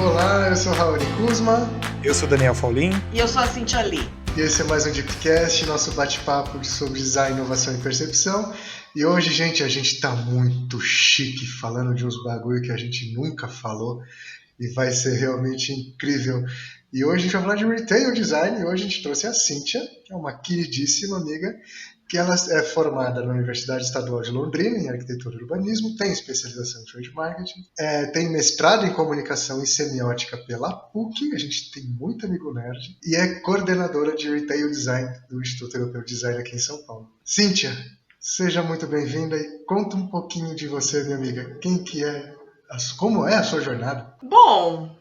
Olá, eu sou o Raoni Kuzma. Eu sou Daniel Faulin. E eu sou a Cíntia Lee. E esse é mais um Deepcast, nosso bate-papo sobre design, inovação e percepção. E hoje, gente, a gente tá muito chique, falando de uns bagulho que a gente nunca falou e vai ser realmente incrível. E hoje a gente vai falar de retail design e hoje a gente trouxe a Cíntia, que é uma queridíssima amiga, que ela é formada na Universidade Estadual de Londrina em Arquitetura e Urbanismo, tem especialização em Trade Marketing, tem mestrado em Comunicação e Semiótica pela PUC, a gente tem muito amigo nerd, e é coordenadora de Retail Design do Instituto Europeu de Design aqui em São Paulo. Cíntia, seja muito bem-vinda e conta um pouquinho de você, minha amiga. Quem que é? Como é a sua jornada? Bom,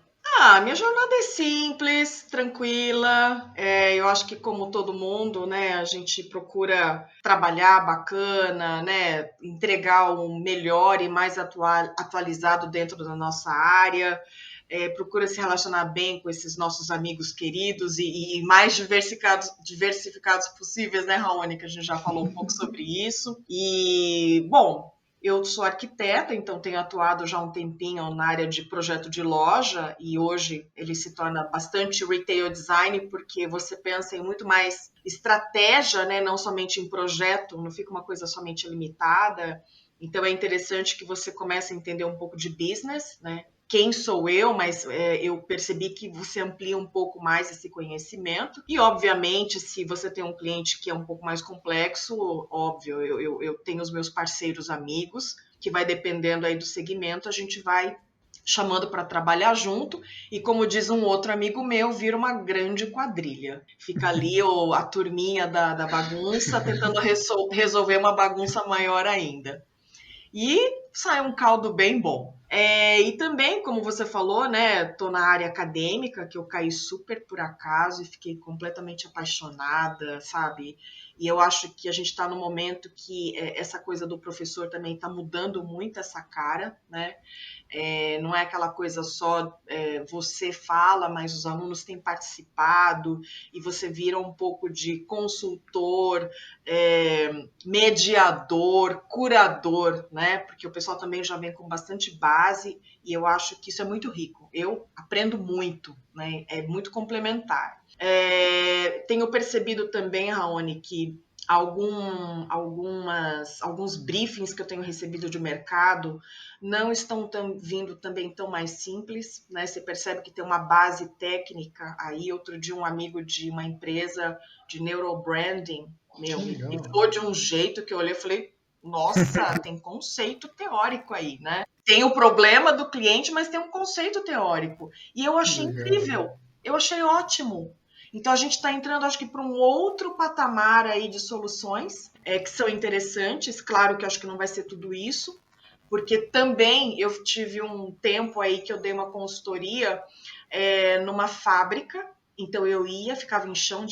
minha jornada é simples, tranquila. Eu acho que como todo mundo, né, a gente procura trabalhar bacana, né, entregar o melhor e mais atualizado dentro da nossa área. Procura se relacionar bem com esses nossos amigos queridos e mais diversificados possíveis, né, Raoni, que a gente já falou um pouco sobre isso. E, bom, eu sou arquiteta, então tenho atuado já há um tempinho na área de projeto de loja e hoje ele se torna bastante retail design porque você pensa em muito mais estratégia, né? Não somente em projeto, não fica uma coisa somente limitada. Então é interessante que você comece a entender um pouco de business, né? Quem sou eu, mas eu percebi que você amplia um pouco mais esse conhecimento. E, obviamente, se você tem um cliente que é um pouco mais complexo, óbvio, eu tenho os meus parceiros amigos, que vai dependendo aí do segmento, a gente vai chamando para trabalhar junto. E, como diz um outro amigo meu, vira uma grande quadrilha. Fica ali a turminha da bagunça, tentando resolver uma bagunça maior ainda. E sai um caldo bem bom. E também, como você falou, né, tô na área acadêmica, que eu caí super por acaso e fiquei completamente apaixonada, sabe? E eu acho que a gente está num momento que essa coisa do professor também está mudando muito essa cara, né? Não é aquela coisa só você fala, mas os alunos têm participado e você vira um pouco de consultor, mediador, curador, né? Porque o pessoal também já vem com bastante base e eu acho que isso é muito rico. Eu aprendo muito, né? É muito complementar. Tenho percebido também, Raoni, que alguns briefings que eu tenho recebido de mercado não estão vindo também tão mais simples, né? Você percebe que tem uma base técnica aí. Outro dia um amigo de uma empresa de neurobranding, me falou de um jeito que eu olhei e falei, nossa, tem conceito teórico aí, né? Tem o problema do cliente, mas tem um conceito teórico. E eu achei incrível, eu achei ótimo. Então a gente está entrando, acho que, para um outro patamar aí de soluções que são interessantes. Claro que eu acho que não vai ser tudo isso, porque também eu tive um tempo aí que eu dei uma consultoria numa fábrica. Então eu ficava em chão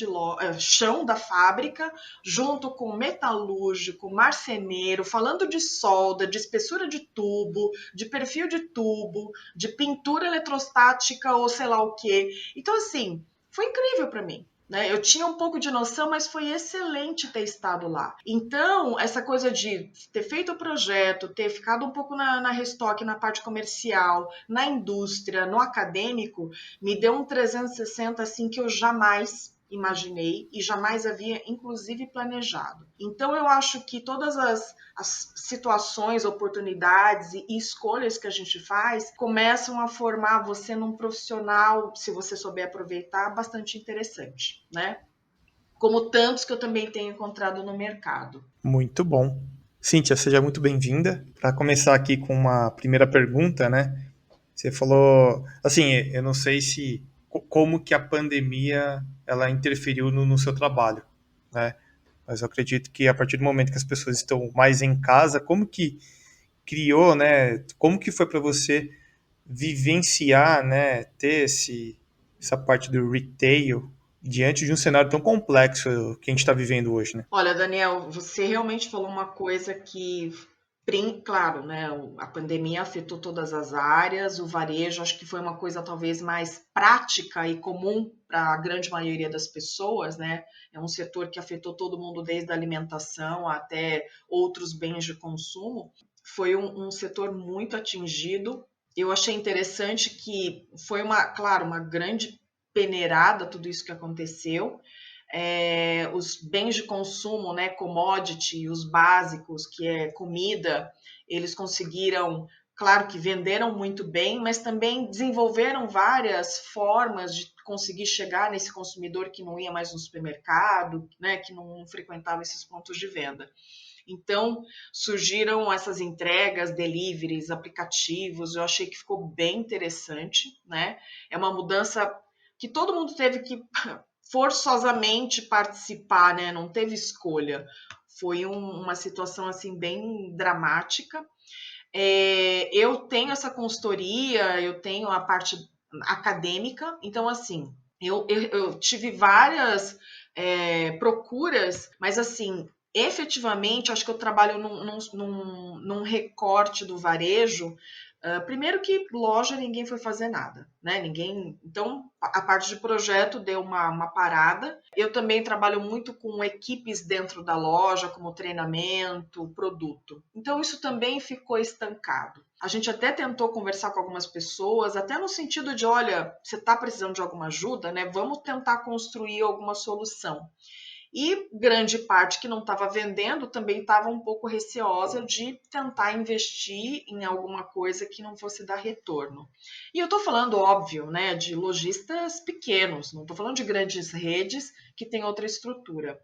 da fábrica, junto com metalúrgico, marceneiro, falando de solda, de espessura de tubo, de perfil de tubo, de pintura eletrostática ou sei lá o quê. Então, assim, foi incrível para mim, né? Eu tinha um pouco de noção, mas foi excelente ter estado lá. Então, essa coisa de ter feito o projeto, ter ficado um pouco na restock, na parte comercial, na indústria, no acadêmico, me deu um 360 assim que eu jamais imaginei e jamais havia, inclusive, planejado. Então, eu acho que todas as situações, oportunidades e escolhas que a gente faz começam a formar você num profissional, se você souber aproveitar, bastante interessante, né? Como tantos que eu também tenho encontrado no mercado. Muito bom. Cíntia, seja muito bem-vinda. Para começar aqui com uma primeira pergunta, né? Você falou, assim, eu não sei se como que a pandemia ela interferiu no seu trabalho, né? Mas eu acredito que a partir do momento que as pessoas estão mais em casa, como que criou, né? Como que foi para você vivenciar, né? Ter essa parte do retail diante de um cenário tão complexo que a gente está vivendo hoje, né? Olha, Daniel, você realmente falou uma coisa que, claro, né? A pandemia afetou todas as áreas, o varejo, acho que foi uma coisa talvez mais prática e comum para a grande maioria das pessoas, né? É um setor que afetou todo mundo, desde a alimentação até outros bens de consumo. Foi um setor muito atingido. eu achei interessante que foi claro, uma grande peneirada tudo isso que aconteceu. Os bens de consumo, né, commodity, os básicos, que é comida, eles conseguiram, claro que venderam muito bem, mas também desenvolveram várias formas de conseguir chegar nesse consumidor que não ia mais no supermercado, né, que não frequentava esses pontos de venda. Então, surgiram essas entregas, deliveries, aplicativos, eu achei que ficou bem interessante, né? É uma mudança que todo mundo teve que forçosamente participar, né? Não teve escolha. Foi uma situação assim bem dramática. Eu tenho essa consultoria, eu tenho a parte acadêmica, então assim, eu tive várias procuras, mas assim, efetivamente, acho que eu trabalho num recorte do varejo. Primeiro que loja ninguém foi fazer nada, né? Ninguém. Então, a parte de projeto deu uma parada. Eu também trabalho muito com equipes dentro da loja, como treinamento, produto. Então, isso também ficou estancado. A gente até tentou conversar com algumas pessoas, até no sentido de, olha, você está precisando de alguma ajuda, né? Vamos tentar construir alguma solução. E grande parte que não estava vendendo também estava um pouco receosa de tentar investir em alguma coisa que não fosse dar retorno. E eu estou falando, óbvio, né, de lojistas pequenos, não estou falando de grandes redes que têm outra estrutura.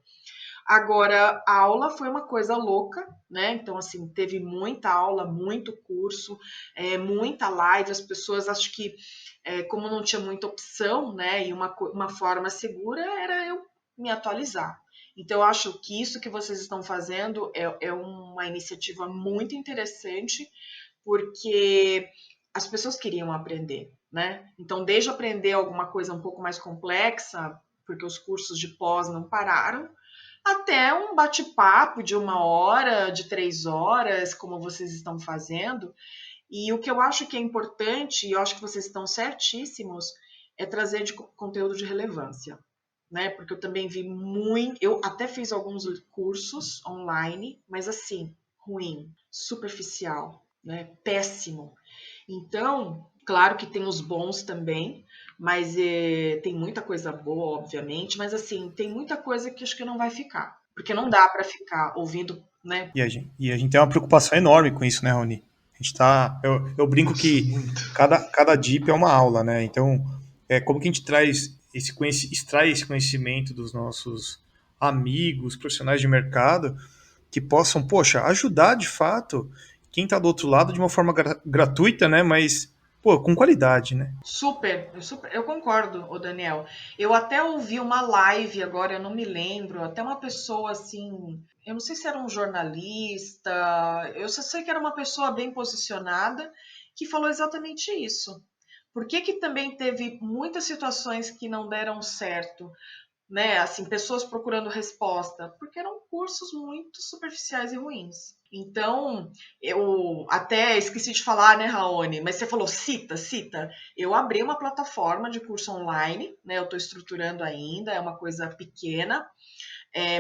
Agora, a aula foi uma coisa louca, né? Então, assim, teve muita aula, muito curso, muita live. As pessoas, acho que, como não tinha muita opção, né? E uma forma segura era eu me atualizar. Então, eu acho que isso que vocês estão fazendo é uma iniciativa muito interessante, porque as pessoas queriam aprender, né? Então, desde aprender alguma coisa um pouco mais complexa, porque os cursos de pós não pararam, até um bate-papo de 1 hora, de 3 horas, como vocês estão fazendo. E o que eu acho que é importante, e eu acho que vocês estão certíssimos, é trazer conteúdo de relevância, né? Porque eu também vi muito, eu até fiz alguns cursos online, mas assim, ruim, superficial, né? Péssimo. Então, claro que tem os bons também, mas tem muita coisa boa, obviamente, mas assim, tem muita coisa que acho que não vai ficar. Porque não dá para ficar ouvindo, né? E a gente tem uma preocupação enorme com isso, né, Rony? A gente tá. Eu brinco Nossa, que muito. cada DIP é uma aula, né? Então, como que a gente extrai esse conhecimento dos nossos amigos, profissionais de mercado, que possam, poxa, ajudar de fato quem está do outro lado de uma forma gratuita, né? Mas, pô, com qualidade, né? Super, eu concordo, ô Daniel. Eu até ouvi uma live agora, eu não me lembro, até uma pessoa assim, eu não sei se era um jornalista, eu só sei que era uma pessoa bem posicionada que falou exatamente isso. Por que que também teve muitas situações que não deram certo? Né? Assim, pessoas procurando resposta, porque eram cursos muito superficiais e ruins. Então, eu até esqueci de falar, né, Raoni, mas você falou cita. Eu abri uma plataforma de curso online, né? Eu estou estruturando ainda, é uma coisa pequena,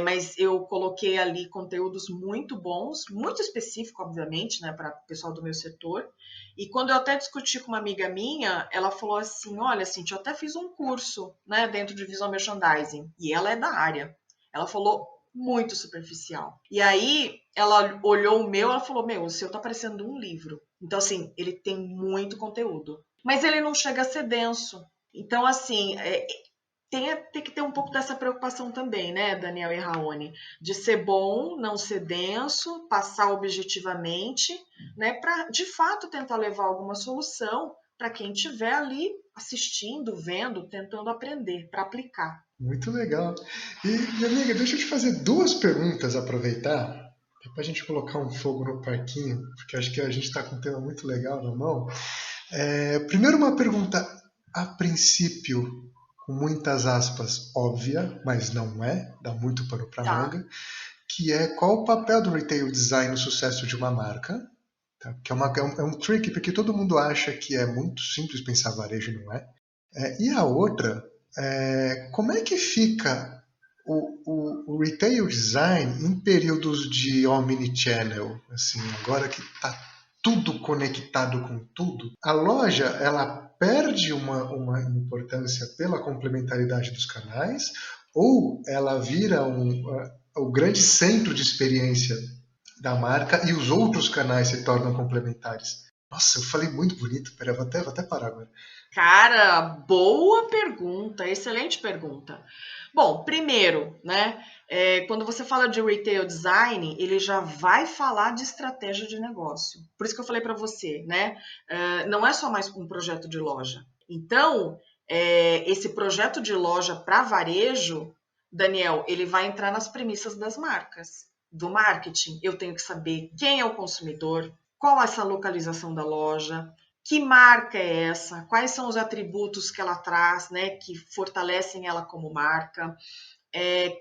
mas eu coloquei ali conteúdos muito bons, muito específico, obviamente, né, para o pessoal do meu setor. E quando eu até discuti com uma amiga minha, ela falou assim: olha, Cintia, eu até fiz um curso, né, dentro de visual merchandising, e ela é da área. Ela falou muito superficial. E aí ela olhou o meu, ela falou: meu, o seu tá parecendo um livro. Então, assim, ele tem muito conteúdo, mas ele não chega a ser denso. Então, assim, tem que ter um pouco dessa preocupação também, né, Daniel e Raoni, de ser bom, não ser denso, passar objetivamente, né, para de fato tentar levar alguma solução para quem estiver ali assistindo, vendo, tentando aprender, para aplicar. Muito legal. E, minha amiga, deixa eu te fazer duas perguntas, aproveitar, para a gente colocar um fogo no parquinho, porque acho que a gente está com um tema muito legal na mão. Primeiro, uma pergunta, a princípio, com muitas aspas, óbvia, mas não é, dá muito pano para Tá. manga, que é qual o papel do retail design no sucesso de uma marca? Tá? Que é um trick, porque todo mundo acha que é muito simples pensar varejo, não é? E a outra, como é que fica o retail design em períodos de omnichannel? Assim, agora que está tudo conectado com tudo, a loja ela perde uma importância pela complementaridade dos canais, ou ela vira o grande centro de experiência da marca e os outros canais se tornam complementares. Nossa, eu falei muito bonito. Peraí, vou até parar agora. Cara, boa pergunta, excelente pergunta. Bom, primeiro, né, quando você fala de retail design, ele já vai falar de estratégia de negócio. Por isso que eu falei para você, né, não é só mais um projeto de loja. Então, esse projeto de loja para varejo, Daniel, ele vai entrar nas premissas das marcas, do marketing. Eu tenho que saber quem é o consumidor, qual é essa localização da loja, que marca é essa, quais são os atributos que ela traz, né, que fortalecem ela como marca,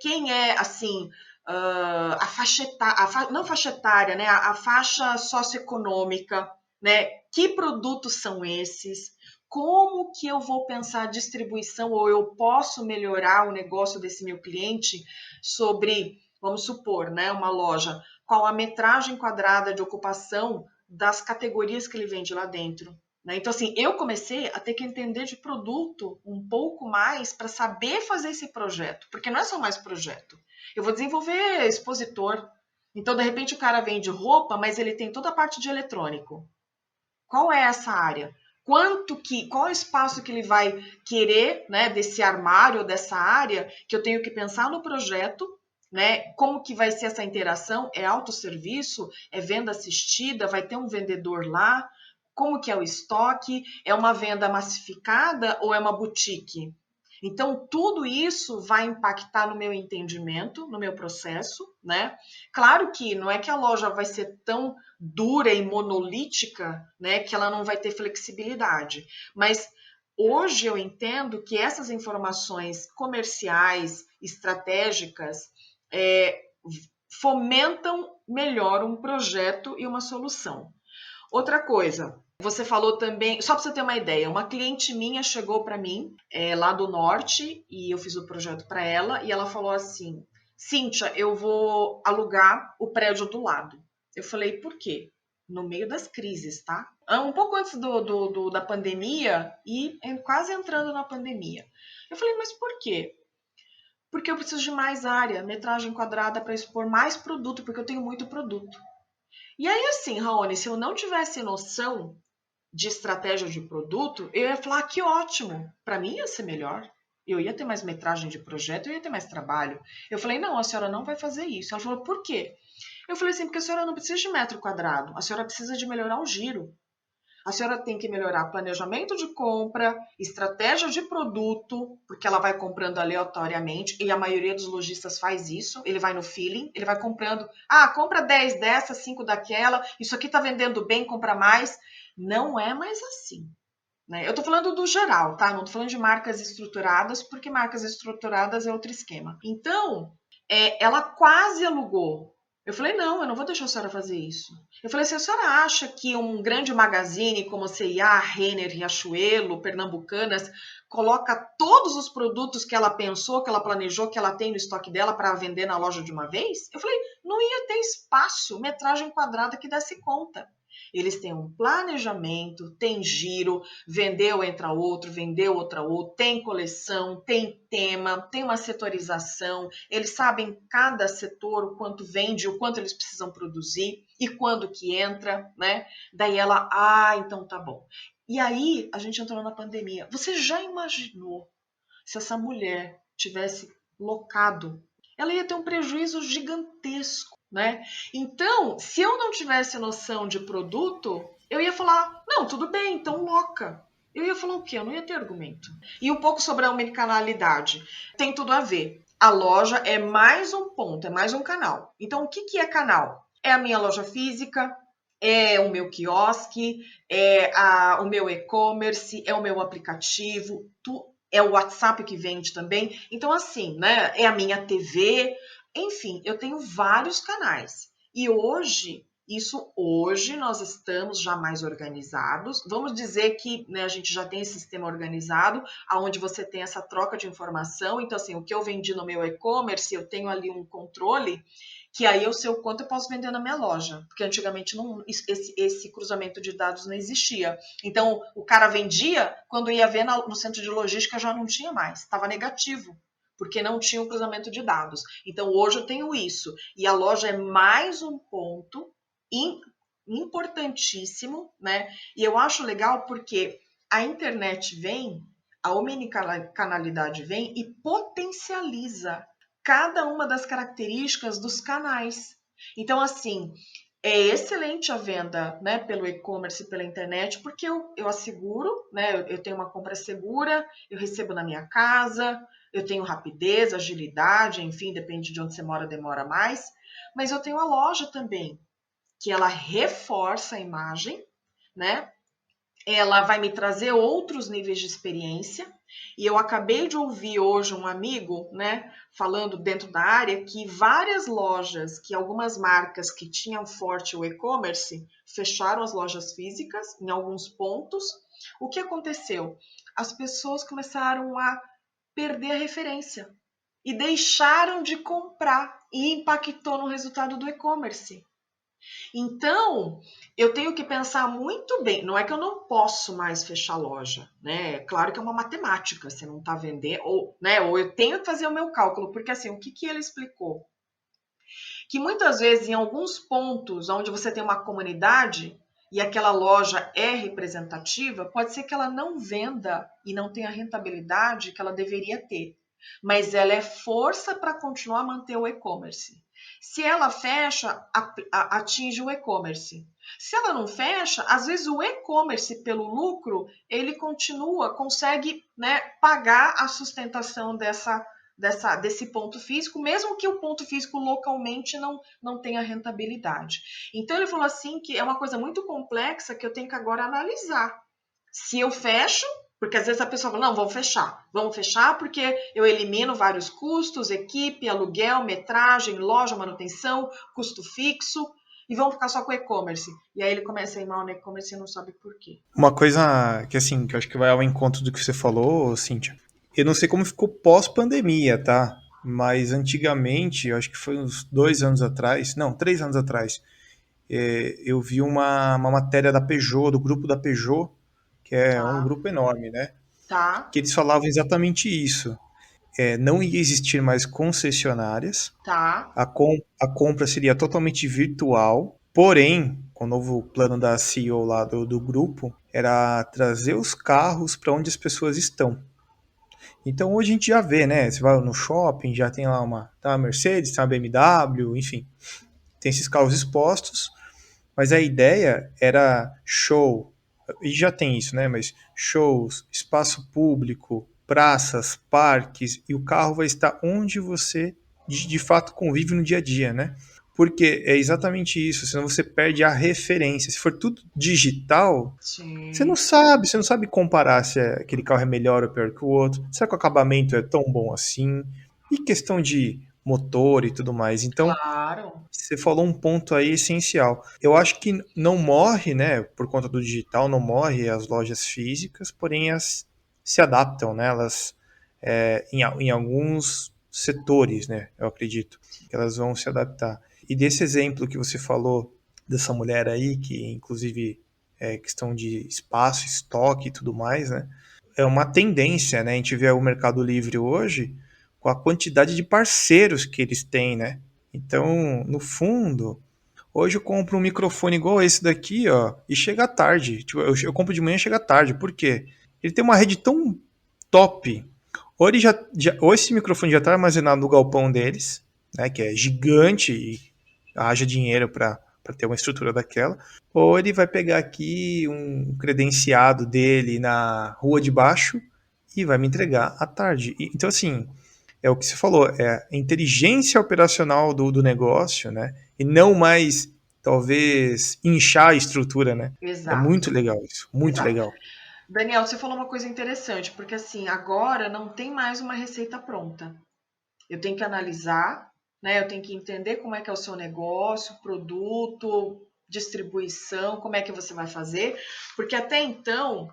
quem é, assim, a faixa etária, não faixa etária, né, a faixa socioeconômica, né, que produtos são esses, como que eu vou pensar a distribuição ou eu posso melhorar o negócio desse meu cliente sobre, vamos supor, né, uma loja, qual a metragem quadrada de ocupação das categorias que ele vende lá dentro. Né? Então, assim, eu comecei a ter que entender de produto um pouco mais para saber fazer esse projeto, porque não é só mais projeto. Eu vou desenvolver expositor. Então, de repente, o cara vende roupa, mas ele tem toda a parte de eletrônico. Qual é essa área? Qual é o espaço que ele vai querer, né, desse armário ou dessa área, que eu tenho que pensar no projeto, né? Como que vai ser essa interação? É autosserviço? É venda assistida? Vai ter um vendedor lá? Como que é o estoque? É uma venda massificada ou é uma boutique? Então, tudo isso vai impactar no meu entendimento, no meu processo, né? Claro que não é que a loja vai ser tão dura e monolítica, né, que ela não vai ter flexibilidade. Mas hoje eu entendo que essas informações comerciais, estratégicas, fomentam melhor um projeto e uma solução. Outra coisa, você falou também, só para você ter uma ideia, uma cliente minha chegou para mim, lá do norte, e eu fiz o projeto para ela, e ela falou assim, Cíntia, eu vou alugar o prédio do lado. Eu falei, por quê? No meio das crises, tá? Um pouco antes da pandemia e quase entrando na pandemia. Eu falei, mas por quê? Porque eu preciso de mais área, metragem quadrada para expor mais produto, porque eu tenho muito produto. E aí, assim, Raoni, se eu não tivesse noção de estratégia de produto, eu ia falar que ótimo, para mim ia ser melhor. Eu ia ter mais metragem de projeto, eu ia ter mais trabalho. Eu falei, não, a senhora não vai fazer isso. Ela falou, por quê? Eu falei assim, porque a senhora não precisa de metro quadrado, a senhora precisa de melhorar o giro. A senhora tem que melhorar planejamento de compra, estratégia de produto, porque ela vai comprando aleatoriamente, e a maioria dos lojistas faz isso, ele vai no feeling, ele vai comprando, compra 10 dessa, 5 daquela, isso aqui tá vendendo bem, compra mais. Não é mais assim. Né? Eu tô falando do geral, tá? Não tô falando de marcas estruturadas, porque marcas estruturadas é outro esquema. Então, ela quase alugou. Eu falei, não, eu não vou deixar a senhora fazer isso. Eu falei, se a senhora acha que um grande magazine como C&A, Renner, Riachuelo, Pernambucanas, coloca todos os produtos que ela pensou, que ela planejou, que ela tem no estoque dela para vender na loja de uma vez? Eu falei, não ia ter espaço, metragem quadrada que desse conta. Eles têm um planejamento, tem giro, vendeu entra outro, vendeu outra outro, tem coleção, tem tema, tem uma setorização, eles sabem cada setor o quanto vende, o quanto eles precisam produzir e quando que entra, né? Daí ela, então tá bom. E aí a gente entrou na pandemia. Você já imaginou se essa mulher tivesse locado? Ela ia ter um prejuízo gigantesco, né? Então, se eu não tivesse noção de produto, eu ia falar, não, tudo bem, então loca. Eu ia falar o quê? Eu não ia ter argumento. E um pouco sobre a omnicanalidade. Tem tudo a ver. A loja é mais um ponto, é mais um canal. Então, o que é canal? É a minha loja física, é o meu quiosque, o meu e-commerce, é o meu aplicativo, é o WhatsApp que vende também. Então, assim, né? É a minha TV. Enfim, eu tenho vários canais. E hoje nós estamos já mais organizados. Vamos dizer que, né, a gente já tem esse sistema organizado, onde você tem essa troca de informação. Então, assim, o que eu vendi no meu e-commerce, eu tenho ali um controle que aí eu sei o quanto eu posso vender na minha loja, porque antigamente esse cruzamento de dados não existia. Então, o cara vendia, quando ia ver no centro de logística já não tinha mais, estava negativo, porque não tinha o cruzamento de dados. Então, hoje eu tenho isso, e a loja é mais um ponto importantíssimo, né? E eu acho legal porque a internet vem, a omnicanalidade vem e potencializa cada uma das características dos canais. Então, assim, é excelente a venda, né, pelo e-commerce e pela internet, porque eu asseguro, né, eu tenho uma compra segura, eu recebo na minha casa, eu tenho rapidez, agilidade, enfim, depende de onde você mora, demora mais, mas eu tenho a loja também, que ela reforça a imagem, né? Ela vai me trazer outros níveis de experiência. E eu acabei de ouvir hoje um amigo, né, falando dentro da área que várias lojas, que algumas marcas que tinham forte o e-commerce, fecharam as lojas físicas em alguns pontos. O que aconteceu? As pessoas começaram a perder a referência e deixaram de comprar e impactou no resultado do e-commerce. Então, eu tenho que pensar muito bem. Não é que eu não posso mais fechar a loja, né? Claro que é uma matemática, você não está vendendo, ou, né? Ou eu tenho que fazer o meu cálculo, porque assim, o que ele explicou? Que muitas vezes, em alguns pontos onde você tem uma comunidade e aquela loja é representativa, pode ser que ela não venda e não tenha a rentabilidade que ela deveria ter. Mas ela é força para continuar a manter o e-commerce. Se ela fecha, atinge o e-commerce. Se ela não fecha, às vezes o e-commerce, pelo lucro, ele consegue, né, pagar a sustentação desse ponto físico, mesmo que o ponto físico localmente não tenha rentabilidade. Então ele falou assim que é uma coisa muito complexa que eu tenho que agora analisar. Se eu fecho, porque às vezes a pessoa fala, não, vamos fechar porque eu elimino vários custos, equipe, aluguel, metragem, loja, manutenção, custo fixo, e vamos ficar só com e-commerce. E aí ele começa a ir mal no e-commerce e não sabe por quê. Uma coisa que, assim, que eu acho que vai ao encontro do que você falou, Cíntia, eu não sei como ficou pós-pandemia, tá? Mas antigamente, eu acho que foi uns 2 anos atrás, não, 3 anos atrás, eu vi uma matéria da Peugeot, do grupo da Peugeot, que é um Tá, grupo enorme, né? tá, Que eles falavam exatamente isso. Não ia existir mais concessionárias, tá. a compra seria totalmente virtual, porém, com o novo plano da CEO lá do grupo, era trazer os carros para onde as pessoas estão. Então hoje a gente já vê, né? Você vai no shopping, já tem lá uma Mercedes, tem uma BMW, enfim, tem esses carros expostos, mas a ideia era show, e já tem isso, né? Mas shows, espaço público, praças, parques, e o carro vai estar onde você de fato convive no dia a dia, né? Porque é exatamente isso, senão você perde a referência. Se for tudo digital, Sim, você não sabe comparar se aquele carro é melhor ou pior que o outro. Será que o acabamento é tão bom assim? E questão de motor e tudo mais. Então, claro. você falou um ponto aí essencial. Eu acho que não morre, né, por conta do digital, não morre as lojas físicas, porém elas se adaptam, né, elas em alguns setores, né, eu acredito que elas vão se adaptar. E desse exemplo que você falou dessa mulher aí, que inclusive é questão de espaço, estoque e tudo mais, né, é uma tendência, né, a gente vê o Mercado Livre hoje com a quantidade de parceiros que eles têm, né, então, no fundo, hoje eu compro um microfone igual esse daqui, ó, e chega tarde. Tipo, eu compro de manhã e chega tarde. Por quê? Ele tem uma rede tão top. Ou, ou esse microfone já está armazenado no galpão deles, né, que é gigante e haja dinheiro para ter uma estrutura daquela. Ou ele vai pegar aqui um credenciado dele na rua de baixo e vai me entregar à tarde. Então, assim, é o que você falou, é a inteligência operacional do negócio, né? E não mais, talvez, inchar a estrutura, né? É muito Exato, legal isso, muito exato. legal. Daniel, você falou uma coisa interessante, porque assim, agora não tem mais uma receita pronta. Eu tenho que analisar, né? Eu tenho que entender como é que é o seu negócio, produto, distribuição, como é que você vai fazer, porque até então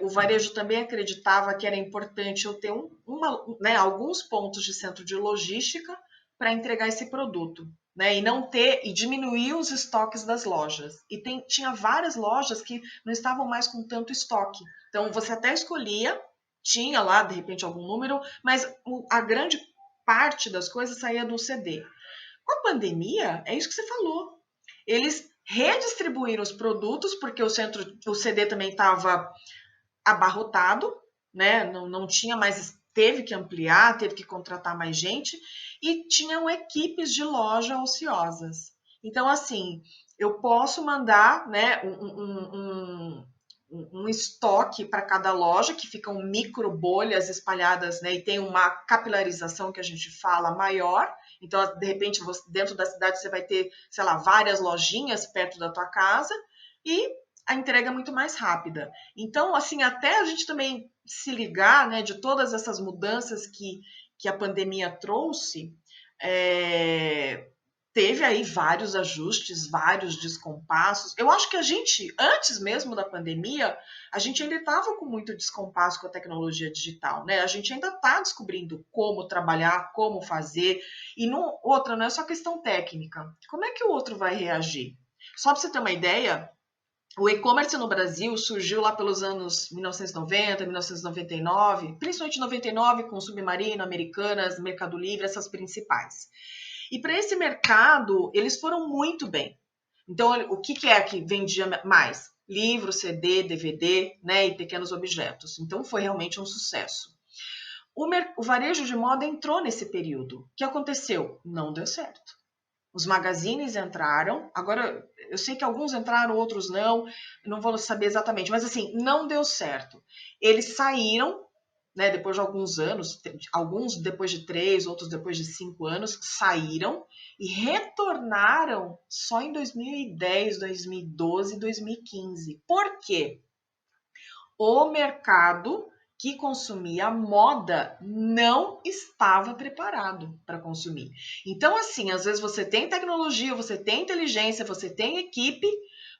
o varejo também acreditava que era importante eu ter alguns pontos de centro de logística, para entregar esse produto, né? E diminuir os estoques das lojas. E tinha várias lojas que não estavam mais com tanto estoque. Então você até escolhia, tinha lá de repente algum número, mas a grande parte das coisas saía do CD. Com a pandemia, é isso que você falou. Eles redistribuíram os produtos, porque o CD também estava abarrotado, né? Não tinha mais, teve que ampliar, teve que contratar mais gente, e tinham equipes de loja ociosas. Então, assim, eu posso mandar, né, um estoque para cada loja, que ficam micro bolhas espalhadas, né, e tem uma capilarização que a gente fala maior. Então, de repente, dentro da cidade você vai ter, sei lá, várias lojinhas perto da tua casa e a entrega é muito mais rápida. Então, assim, até a gente também se ligar, né, de todas essas mudanças que a pandemia trouxe, teve aí vários ajustes, vários descompassos. Eu acho que a gente, antes mesmo da pandemia, a gente ainda estava com muito descompasso com a tecnologia digital, né? A gente ainda está descobrindo como trabalhar, como fazer. E outra, não é só questão técnica. Como é que o outro vai reagir? Só para você ter uma ideia, o e-commerce no Brasil surgiu lá pelos anos 1990, 1999, principalmente 99 com Submarino, Americanas, Mercado Livre, essas principais. E para esse mercado, eles foram muito bem. Então, o que é que vendia mais? Livro, CD, DVD, né, e pequenos objetos. Então, foi realmente um sucesso. O varejo de moda entrou nesse período. O que aconteceu? Não deu certo. Os magazines entraram, agora eu sei que alguns entraram, outros não vou saber exatamente, mas assim, não deu certo. Eles saíram, né, depois de alguns anos, alguns depois de 3, outros depois de 5 anos, saíram e retornaram só em 2010, 2012, 2015. Por quê? O mercado que consumia moda não estava preparado para consumir. Então, assim, às vezes você tem tecnologia, você tem inteligência, você tem equipe,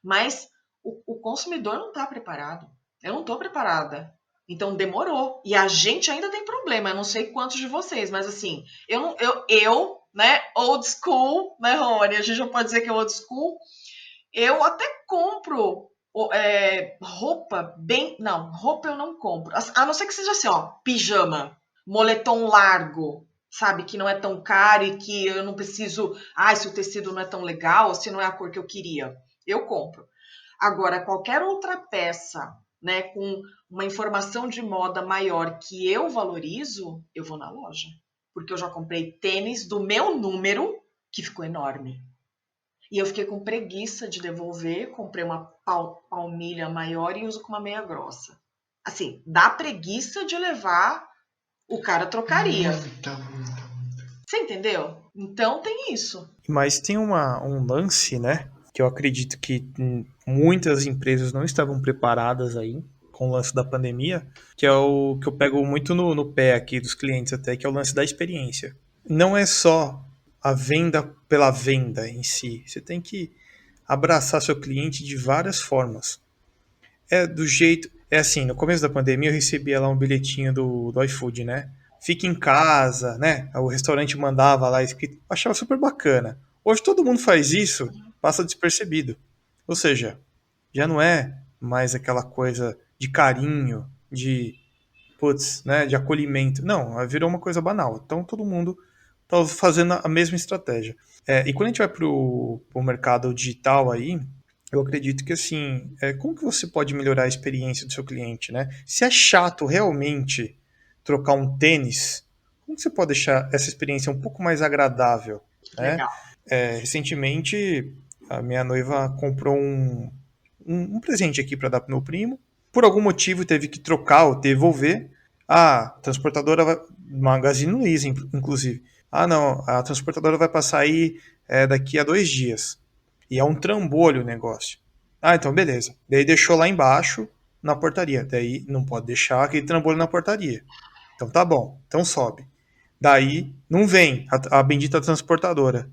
mas o consumidor não está preparado. Eu não estou preparada. Então, demorou. E a gente ainda tem problema. Eu não sei quantos de vocês, mas assim, eu né, old school, né, Rony? A gente já pode dizer que é old school. Eu até compro roupa bem... Não, roupa eu não compro. A não ser que seja assim, ó, pijama, moletom largo, sabe? Que não é tão caro e que eu não preciso... se o tecido não é tão legal, se não é a cor que eu queria. Eu compro. Agora, qualquer outra peça, né, com uma informação de moda maior que eu valorizo, eu vou na loja. Porque eu já comprei tênis do meu número, que ficou enorme. E eu fiquei com preguiça de devolver, comprei uma palmilha maior e uso com uma meia grossa. Assim, dá preguiça de levar, o cara trocaria. Muita. Você entendeu? Então tem isso. Mas tem um lance, né, que eu acredito que muitas empresas não estavam preparadas aí com o lance da pandemia, que é o que eu pego muito no pé aqui dos clientes até, que é o lance da experiência. Não é só a venda pela venda em si. Você tem que abraçar seu cliente de várias formas. É assim, no começo da pandemia eu recebia lá um bilhetinho do iFood, né? Fique em casa, né? O restaurante mandava lá escrito. Achava super bacana. Hoje todo mundo faz isso, passa despercebido. Ou seja, já não é mais aquela coisa de carinho, né, de acolhimento. Não, virou uma coisa banal. Então todo mundo está fazendo a mesma estratégia. E quando a gente vai para o mercado digital aí, eu acredito que assim, como que você pode melhorar a experiência do seu cliente, né? Se é chato realmente trocar um tênis, como que você pode deixar essa experiência um pouco mais agradável, né? Legal. Recentemente, a minha noiva comprou um presente aqui para dar pro meu primo. Por algum motivo teve que trocar ou devolver. A transportadora Magazine Luiza, inclusive. Não, a transportadora vai passar aí daqui a 2 dias. E é um trambolho o negócio. Então beleza. Daí deixou lá embaixo na portaria. Daí não pode deixar aquele trambolho na portaria. Então tá bom, então sobe. Daí não vem a bendita transportadora.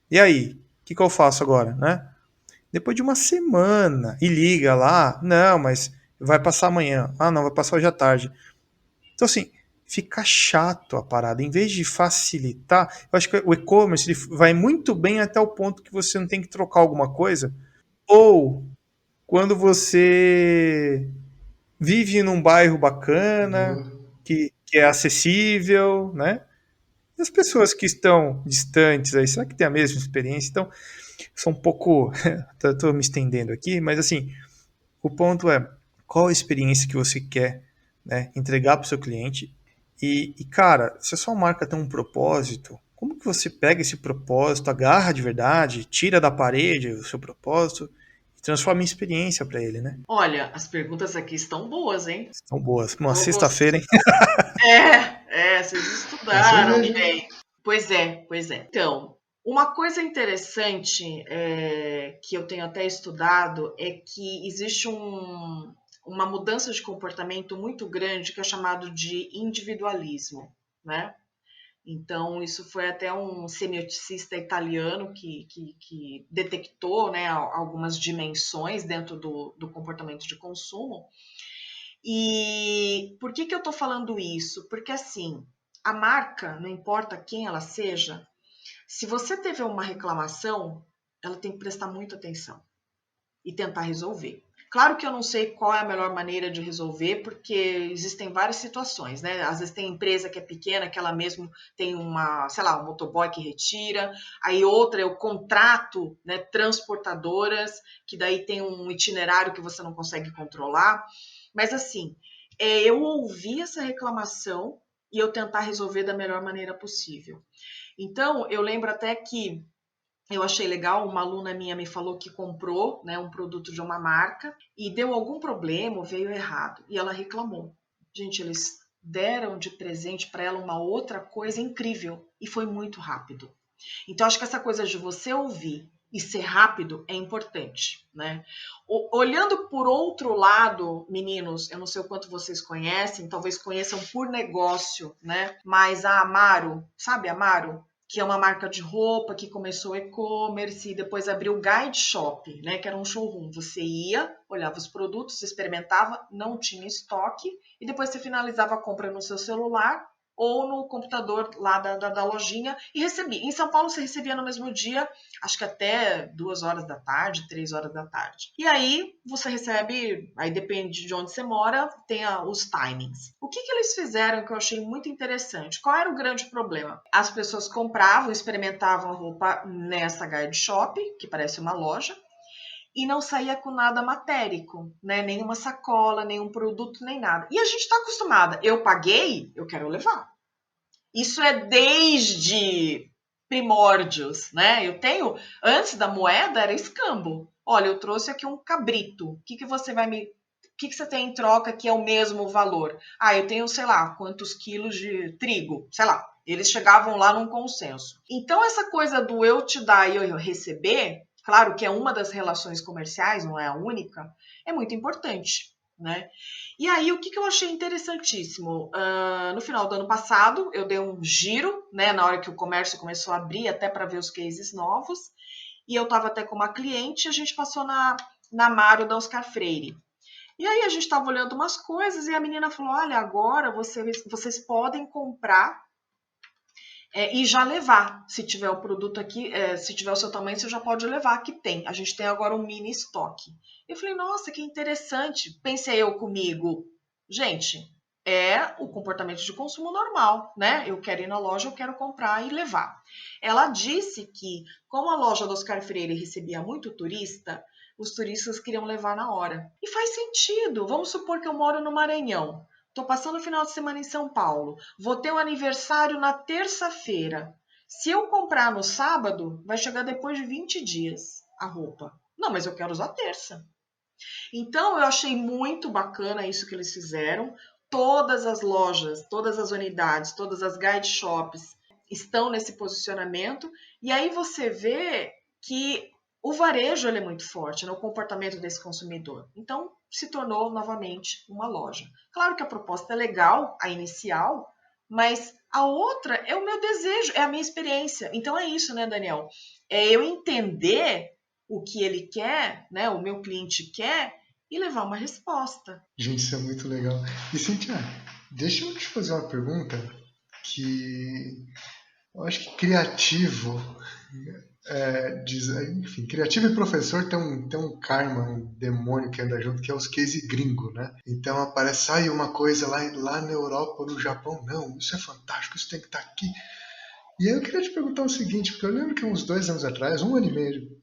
E aí? O que eu faço agora, né? Depois de uma semana, e liga lá, não, mas vai passar amanhã. Não, vai passar hoje à tarde. Então assim, fica chato a parada. Em vez de facilitar, eu acho que o e-commerce ele vai muito bem até o ponto que você não tem que trocar alguma coisa. Ou quando você vive num bairro bacana, No- que é acessível, né? E as pessoas que estão distantes aí, será que tem a mesma experiência? Então, são um pouco. Estou me estendendo aqui, mas assim, o ponto é qual a experiência que você quer, né, entregar para o seu cliente. Cara, se a sua marca tem um propósito, como que você pega esse propósito, agarra de verdade, tira da parede o seu propósito e transforma em experiência para ele, né? Olha, as perguntas aqui estão boas, hein? São boas. Uma Tô sexta-feira, hein? Vocês É estudaram cerveja. bem. Pois é, pois é. Então, uma coisa interessante que eu tenho até estudado é que existe uma mudança de comportamento muito grande que é chamado de individualismo, né? Então, isso foi até um semioticista italiano que detectou, né, algumas dimensões dentro do comportamento de consumo. E por que eu estou falando isso? Porque assim, a marca, não importa quem ela seja, se você teve uma reclamação, ela tem que prestar muita atenção e tentar resolver. Claro que eu não sei qual é a melhor maneira de resolver, porque existem várias situações, né? Às vezes tem empresa que é pequena, que ela mesmo tem uma, sei lá, um motoboy que retira, aí outra eu contrato, né, transportadoras, que daí tem um itinerário que você não consegue controlar. Mas assim, eu ouvir essa reclamação e eu tentar resolver da melhor maneira possível. Então, eu lembro até que eu achei legal, uma aluna minha me falou que comprou, né, um produto de uma marca e deu algum problema, veio errado, e ela reclamou. Gente, eles deram de presente para ela uma outra coisa incrível e foi muito rápido. Então, acho que essa coisa de você ouvir e ser rápido é importante, né? Olhando por outro lado, meninos, eu não sei o quanto vocês conhecem, talvez conheçam por negócio, né? Mas a Amaro, sabe a Amaro? Que é uma marca de roupa que começou e-commerce e depois abriu o Guide Shop, né? Que era um showroom. Você ia, olhava os produtos, experimentava, não tinha estoque e depois você finalizava a compra no seu celular ou no computador lá da lojinha e recebia. Em São Paulo você recebia no mesmo dia, acho que até 2 horas da tarde, 3 horas da tarde. E aí você recebe, aí depende de onde você mora, tem os timings. O que eles fizeram que eu achei muito interessante? Qual era o grande problema? As pessoas compravam, experimentavam a roupa nessa Guide Shop, que parece uma loja, e não saía com nada matérico, né? Nenhuma sacola, nenhum produto, nem nada. E a gente está acostumada. Eu paguei, eu quero levar. Isso é desde primórdios, né? Eu tenho, antes da moeda era escambo. Olha, eu trouxe aqui um cabrito. O que você vai me... O que você tem em troca que é o mesmo valor? Ah, eu tenho, sei lá, quantos quilos de trigo, sei lá. Eles chegavam lá num consenso. Então, essa coisa do eu te dar e eu receber, claro que é uma das relações comerciais, não é a única, é muito importante, né? E aí, o que eu achei interessantíssimo? No final do ano passado, eu dei um giro, né, na hora que o comércio começou a abrir, até para ver os cases novos, e eu estava até com uma cliente, a gente passou na Amaro da Oscar Freire. E aí a gente estava olhando umas coisas e a menina falou, olha, agora vocês podem comprar e já levar. Se tiver o produto aqui, se tiver o seu tamanho, você já pode levar, que tem. A gente tem agora um mini estoque. Eu falei, nossa, que interessante. Pensei eu comigo, gente, é o comportamento de consumo normal, né? Eu quero ir na loja, eu quero comprar e levar. Ela disse que, como a loja do Oscar Freire recebia muito turista, os turistas queriam levar na hora. E faz sentido. Vamos supor que eu moro no Maranhão. Estou passando o final de semana em São Paulo. Vou ter um aniversário na terça-feira. Se eu comprar no sábado, vai chegar depois de 20 dias a roupa. Não, mas eu quero usar terça. Então, eu achei muito bacana isso que eles fizeram. Todas as lojas, todas as unidades, todas as guide shops estão nesse posicionamento. E aí você vê que o varejo ele é muito forte no comportamento desse consumidor. Então, se tornou novamente uma loja. Claro que a proposta é legal, a inicial, mas a outra é o meu desejo, é a minha experiência. Então é isso, né, Daniel? É eu entender o que ele quer, né, o meu cliente quer, e levar uma resposta. Gente, isso é muito legal. E Cintia, Deixa eu te fazer uma pergunta que eu acho que criativo, enfim, criativo e professor tem um karma, um demônio que anda junto, que é os case gringo, né? Então aparece, sai uma coisa lá na Europa ou no Japão, não, isso é fantástico, isso tem que estar aqui. E aí eu queria te perguntar o seguinte, porque eu lembro que uns 2 anos atrás, 1 ano e meio,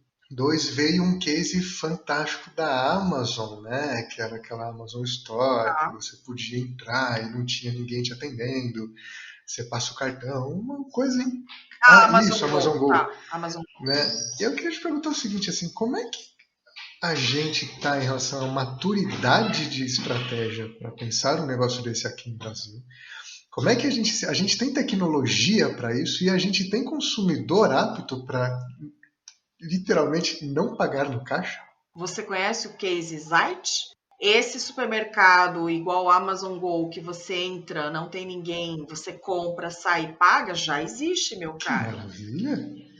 veio um case fantástico da Amazon, né? Que era aquela Amazon Store, que Tá? você podia entrar e não tinha ninguém te atendendo, você passa o cartão, uma coisa. Ah, Ah, Amazon isso, Amazon Go, Go, tá. Amazon. né? E eu queria te perguntar o seguinte, assim, como é que a gente está em relação à maturidade de estratégia para pensar um negócio desse aqui no Brasil? Como é que a gente tem tecnologia para isso e a gente tem consumidor apto para literalmente não pagar no caixa? Você conhece o case Zite? Esse supermercado igual o Amazon Go, que você entra, não tem ninguém, você compra, sai e paga, já existe, meu Que caro. maravilha!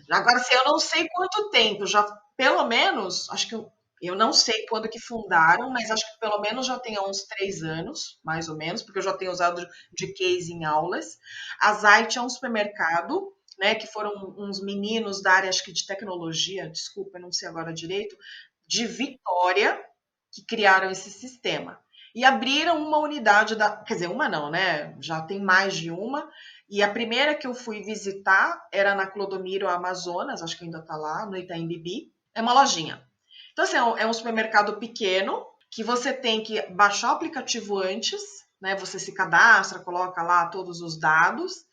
Agora, assim, eu não sei quanto tempo, já pelo menos, acho que eu não sei quando que fundaram, mas acho que pelo menos já tem há uns 3 anos, mais ou menos, porque eu já tenho usado de case em aulas. A Zite é um supermercado, né, que foram uns meninos da área, acho que de tecnologia, desculpa, eu não sei agora direito, de Vitória, que criaram esse sistema. E abriram uma unidade quer dizer, uma não, né? Já tem mais de uma. E a primeira que eu fui visitar era na Clodomiro Amazonas, acho que ainda está lá, no Itaim Bibi. É uma lojinha. Então, assim, é um supermercado pequeno que você tem que baixar o aplicativo antes, né? Você se cadastra, coloca lá todos os dados.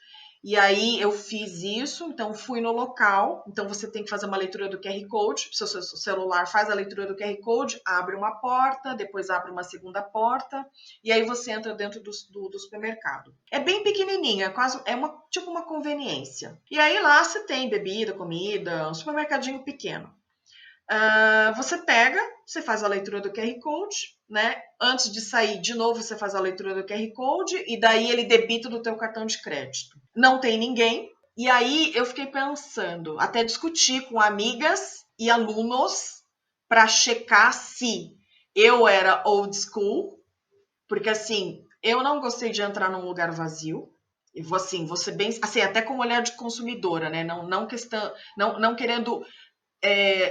E aí eu fiz isso, então fui no local. Então você tem que fazer uma leitura do QR Code. Seu celular faz a leitura do QR Code, abre uma porta, depois abre uma segunda porta, e aí você entra dentro do supermercado. É bem pequenininho, tipo uma conveniência. E aí lá você tem bebida, comida, um supermercadinho pequeno. Você pega, você faz a leitura do QR Code, né? Antes de sair, de novo, você faz a leitura do QR Code e daí ele debita do teu cartão de crédito. Não tem ninguém. E aí eu fiquei pensando, até discutir com amigas e alunos para checar se eu era old school, porque assim, eu não gostei de entrar num lugar vazio. E vou ser bem, assim, até com olhar de consumidora, né? Não querendo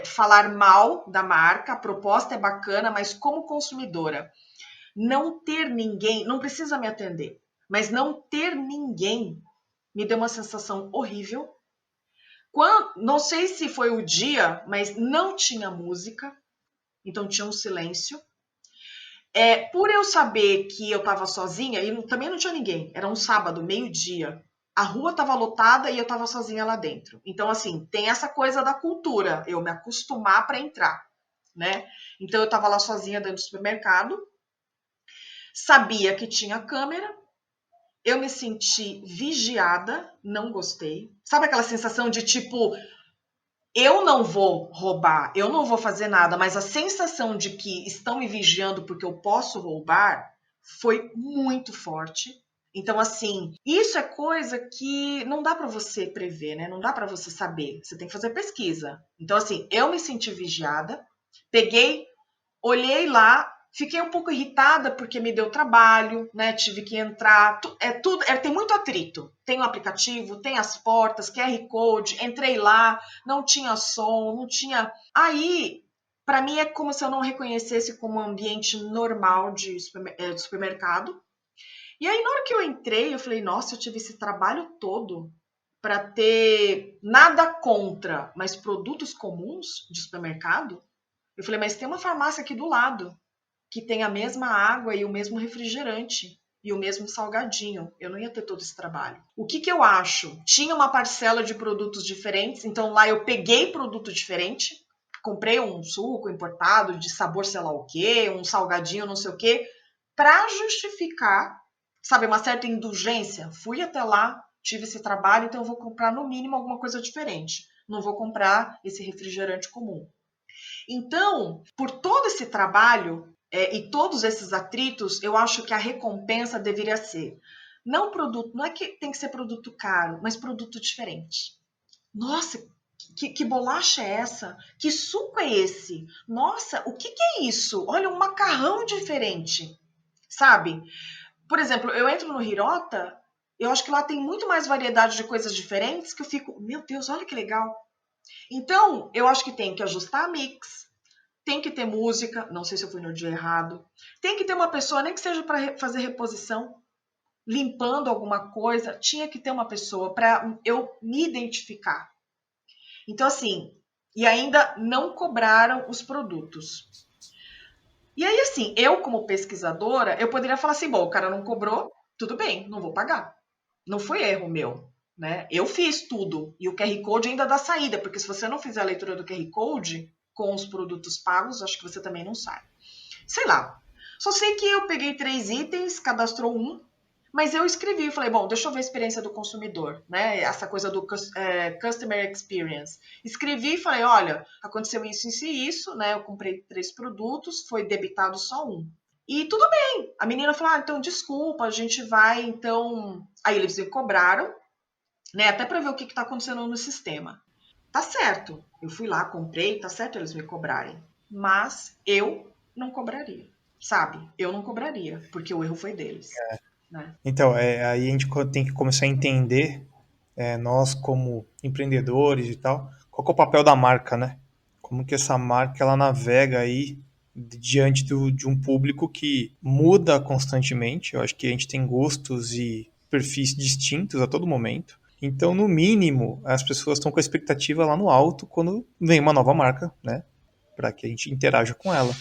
falar mal da marca, a proposta é bacana, mas como consumidora, não ter ninguém, não precisa me atender, mas não ter ninguém me deu uma sensação horrível. Não sei se foi o dia, mas não tinha música, então tinha um silêncio. Por eu saber que eu estava sozinha, e também não tinha ninguém, era um sábado, meio-dia. A rua estava lotada e eu estava sozinha lá dentro. Então, assim, tem essa coisa da cultura, eu me acostumar para entrar, né? Então, eu estava lá sozinha dentro do supermercado, sabia que tinha câmera, eu me senti vigiada, não gostei. Sabe aquela sensação de tipo, eu não vou roubar, eu não vou fazer nada, mas a sensação de que estão me vigiando porque eu posso roubar foi muito forte. Então, assim, isso é coisa que não dá para você prever, né? Não dá para você saber. Você tem que fazer pesquisa. Então, assim, eu me senti vigiada, peguei, olhei lá, fiquei um pouco irritada porque me deu trabalho, né? Tive que entrar, tem muito atrito. Tem o aplicativo, tem as portas, QR Code, entrei lá, não tinha som, não tinha. Aí, para mim é como se eu não reconhecesse como um ambiente normal de supermercado. E aí, na hora que eu entrei, eu falei, nossa, eu tive esse trabalho todo para ter nada contra, mas produtos comuns de supermercado. Eu falei, mas tem uma farmácia aqui do lado que tem a mesma água e o mesmo refrigerante e o mesmo salgadinho. Eu não ia ter todo esse trabalho. O que eu acho? Tinha uma parcela de produtos diferentes, então lá eu peguei produto diferente, comprei um suco importado de sabor sei lá o quê, um salgadinho não sei o quê, para justificar, sabe, uma certa indulgência. Fui até lá, tive esse trabalho, então eu vou comprar no mínimo alguma coisa diferente. Não vou comprar esse refrigerante comum. Então, por todo esse trabalho e todos esses atritos, eu acho que a recompensa deveria ser não é que tem que ser produto caro, mas produto diferente. Nossa, que bolacha é essa? Que suco é esse? Nossa, o que é isso? Olha, um macarrão diferente, sabe? Por exemplo, eu entro no Hirota, eu acho que lá tem muito mais variedade de coisas diferentes que eu fico, meu Deus, olha que legal. Então, eu acho que tem que ajustar a mix, tem que ter música, não sei se eu fui no dia errado, tem que ter uma pessoa, nem que seja para fazer reposição, limpando alguma coisa, tinha que ter uma pessoa para eu me identificar. Então, assim, e ainda não cobraram os produtos. E aí, assim, eu como pesquisadora, eu poderia falar assim, bom, o cara não cobrou, tudo bem, não vou pagar. Não foi erro meu, né? Eu fiz tudo. E o QR Code ainda dá saída, porque se você não fizer a leitura do QR Code com os produtos pagos, acho que você também não sai. Sei lá. Só sei que eu peguei 3 itens, cadastrou um, mas eu escrevi, falei, bom, deixa eu ver a experiência do consumidor, né? Essa coisa do customer experience. Escrevi e falei, olha, aconteceu isso, isso e isso, né? Eu comprei 3 produtos, foi debitado só um. E tudo bem. A menina falou, então desculpa, a gente vai, então... Aí eles me cobraram, né? Até para ver o que está acontecendo no sistema. Tá certo, eu fui lá, comprei, tá certo eles me cobrarem. Mas eu não cobraria, sabe? Eu não cobraria, porque o erro foi deles. Né? Então, aí a gente tem que começar a entender, nós como empreendedores e tal, qual que é o papel da marca, né? Como que essa marca ela navega aí diante de um público que muda constantemente. Eu acho que a gente tem gostos e perfis distintos a todo momento. Então, no mínimo, as pessoas estão com a expectativa lá no alto quando vem uma nova marca, né? Para que a gente interaja com ela.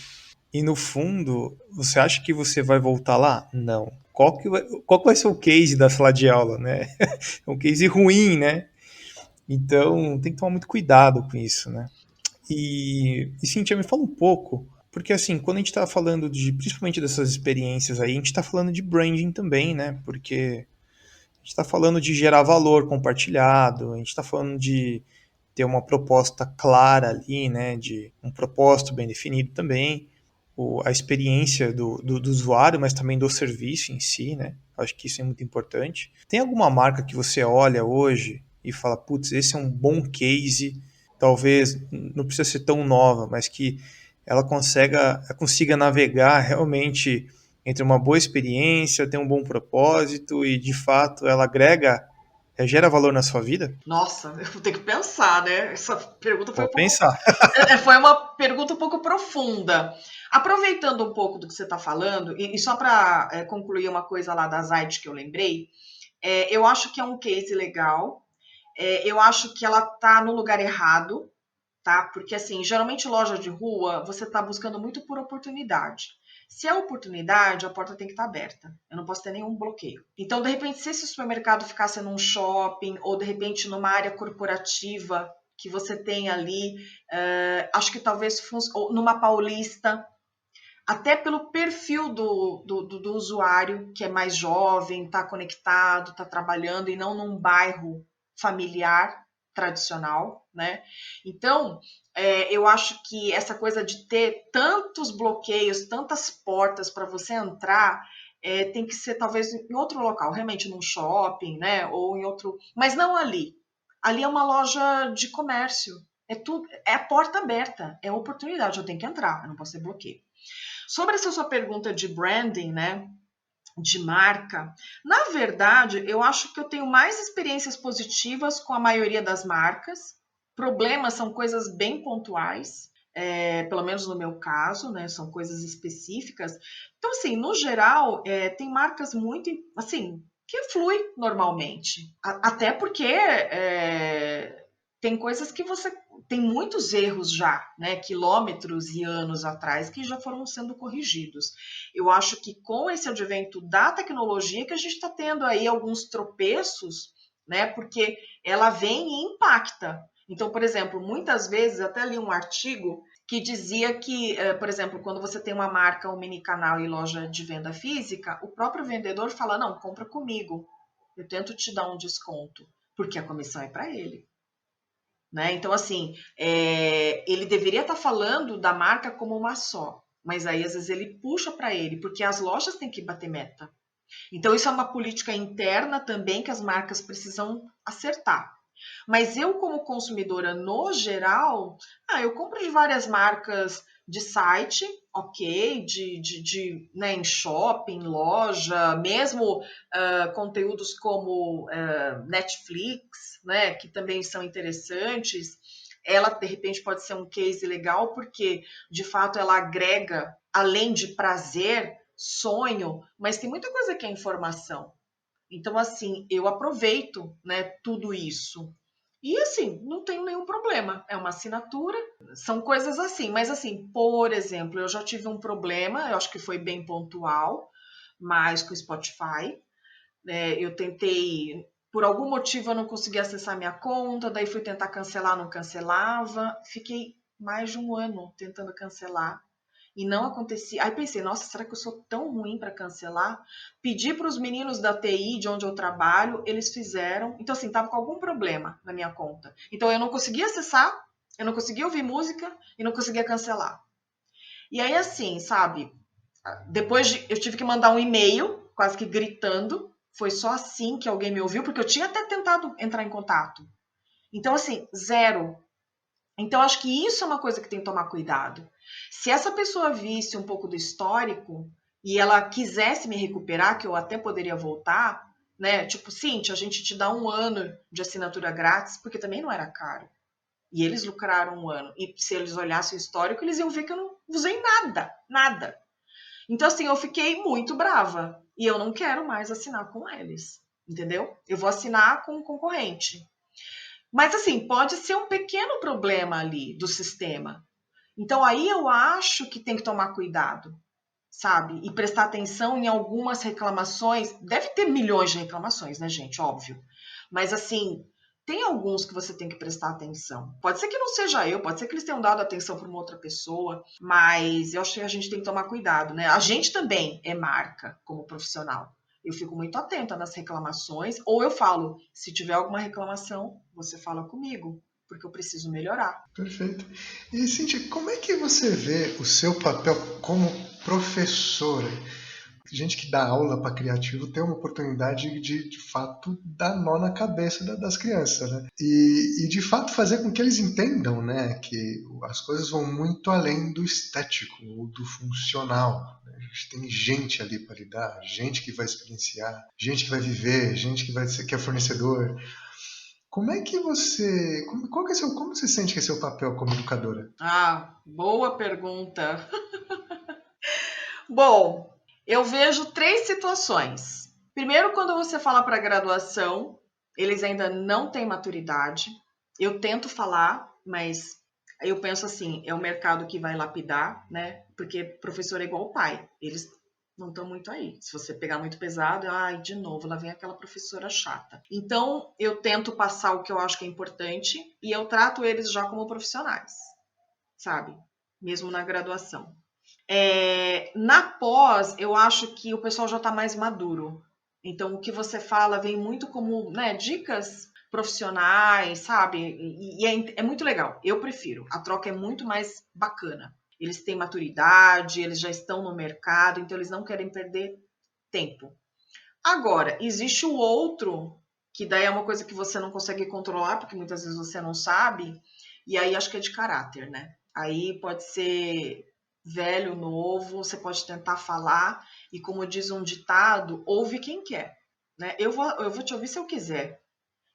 E no fundo, você acha que você vai voltar lá? Não. Qual que vai ser o case da sala de aula, né? É um case ruim, né? Então, tem que tomar muito cuidado com isso, né? E Cíntia, me fala um pouco, porque assim, quando a gente está falando principalmente dessas experiências aí, a gente está falando de branding também, né? Porque a gente está falando de gerar valor compartilhado, a gente está falando de ter uma proposta clara ali, né? De um propósito bem definido também, a experiência do usuário, mas também do serviço em si, né? Acho que isso é muito importante. Tem alguma marca que você olha hoje e fala, putz, esse é um bom case, talvez não precisa ser tão nova, mas que ela consiga navegar realmente entre uma boa experiência, ter um bom propósito e, de fato, ela gera valor na sua vida? Nossa, eu vou ter que pensar, né? Essa pergunta foi Vou pensar. foi uma pergunta um pouco profunda. Aproveitando um pouco do que você está falando, e só para concluir uma coisa lá da Zite que eu lembrei, eu acho que é um case legal, eu acho que ela está no lugar errado, tá? Porque, assim, geralmente loja de rua, você está buscando muito por oportunidade. Se é oportunidade, a porta tem que estar aberta. Eu não posso ter nenhum bloqueio. Então, de repente, se esse supermercado ficasse num shopping ou, de repente, numa área corporativa que você tem ali, acho que talvez ou numa Paulista, até pelo perfil do usuário, que é mais jovem, está conectado, está trabalhando, e não num bairro familiar tradicional, né? Então, eu acho que essa coisa de ter tantos bloqueios, tantas portas para você entrar, tem que ser talvez em outro local, realmente num shopping, né? Ou em outro, mas não ali. Ali é uma loja de comércio. É tudo, é a porta aberta, é oportunidade. Eu tenho que entrar, eu não posso ter bloqueio. Sobre essa sua pergunta de branding, né? De marca, na verdade, eu acho que eu tenho mais experiências positivas com a maioria das marcas. Problemas são coisas bem pontuais, pelo menos no meu caso, né? São coisas específicas. Então, assim, no geral, tem marcas muito, assim, que flui normalmente. Até porque tem coisas que você tem muitos erros já, né, quilômetros e anos atrás, que já foram sendo corrigidos. Eu acho que com esse advento da tecnologia que a gente está tendo aí alguns tropeços, né, porque ela vem e impacta. Então, por exemplo, muitas vezes, até li um artigo que dizia que, por exemplo, quando você tem uma marca, um mini canal e loja de venda física, o próprio vendedor fala, não, compra comigo, eu tento te dar um desconto, porque a comissão é para ele. Né? Então, assim, ele deveria estar falando da marca como uma só, mas aí às vezes ele puxa para ele, porque as lojas têm que bater meta. Então, isso é uma política interna também que as marcas precisam acertar. Mas eu, como consumidora no geral, eu compro de várias marcas de site, ok, né, em shopping, loja, mesmo conteúdos como Netflix, né, que também são interessantes, ela, de repente, pode ser um case legal, porque, de fato, ela agrega, além de prazer, sonho, mas tem muita coisa que é informação. Então, assim, eu aproveito, né, tudo isso. E, assim, não tenho nenhum problema. É uma assinatura, são coisas assim. Mas, assim, por exemplo, eu já tive um problema, eu acho que foi bem pontual, mas com o Spotify. Eu tentei, por algum motivo eu não consegui acessar minha conta, daí fui tentar cancelar, não cancelava. Fiquei mais de um ano tentando cancelar e não acontecia. Aí pensei, nossa, será que eu sou tão ruim para cancelar? Pedi para os meninos da TI, de onde eu trabalho, eles fizeram. Então, assim, tava com algum problema na minha conta. Então, eu não conseguia acessar, eu não conseguia ouvir música e não conseguia cancelar. E aí, assim, sabe, eu tive que mandar um e-mail, quase que gritando. Foi só assim que alguém me ouviu, porque eu tinha até tentado entrar em contato. Então, assim, zero. Então, acho que isso é uma coisa que tem que tomar cuidado. Se essa pessoa visse um pouco do histórico e ela quisesse me recuperar, que eu até poderia voltar, né? Tipo, Cíntia, a gente te dá 1 ano de assinatura grátis, porque também não era caro. E eles lucraram 1 ano. E se eles olhassem o histórico, eles iam ver que eu não usei nada, nada. Então, assim, eu fiquei muito brava. E eu não quero mais assinar com eles, entendeu? Eu vou assinar com um concorrente. Mas, assim, pode ser um pequeno problema ali do sistema. Então, aí eu acho que tem que tomar cuidado, sabe? E prestar atenção em algumas reclamações. Deve ter milhões de reclamações, né, gente? Óbvio. Mas, assim, tem alguns que você tem que prestar atenção. Pode ser que não seja eu, pode ser que eles tenham dado atenção para uma outra pessoa, mas eu acho que a gente tem que tomar cuidado, né? A gente também é marca como profissional. Eu fico muito atenta nas reclamações, ou eu falo, se tiver alguma reclamação, você fala comigo, porque eu preciso melhorar. Perfeito. E, Cintia, como é que você vê o seu papel como professora? Gente que dá aula para criativo tem uma oportunidade de fato, dar nó na cabeça das crianças, né? E, de fato, fazer com que eles entendam, né, que as coisas vão muito além do estético ou do funcional. Né? A gente tem gente ali para lidar, gente que vai experienciar, gente que vai viver, gente que é fornecedor. Como é que você. Como você sente que é seu papel como educadora? Ah, boa pergunta. Bom, eu vejo 3 situações. Primeiro, quando você fala para a graduação, eles ainda não têm maturidade. Eu tento falar, mas eu penso assim, é o mercado que vai lapidar, né? Porque professor é igual pai, eles não estão muito aí. Se você pegar muito pesado, ai, de novo, lá vem aquela professora chata. Então, eu tento passar o que eu acho que é importante e eu trato eles já como profissionais, sabe? Mesmo na graduação. Na pós, eu acho que o pessoal já está mais maduro. Então, o que você fala vem muito como, né, dicas profissionais, sabe? E é muito legal. Eu prefiro. A troca é muito mais bacana. Eles têm maturidade, eles já estão no mercado, então eles não querem perder tempo. Agora, existe o outro, que daí é uma coisa que você não consegue controlar, porque muitas vezes você não sabe, e aí acho que é de caráter, né? Aí pode ser velho, novo, você pode tentar falar, e como diz um ditado, ouve quem quer, né? Eu vou te ouvir se eu quiser.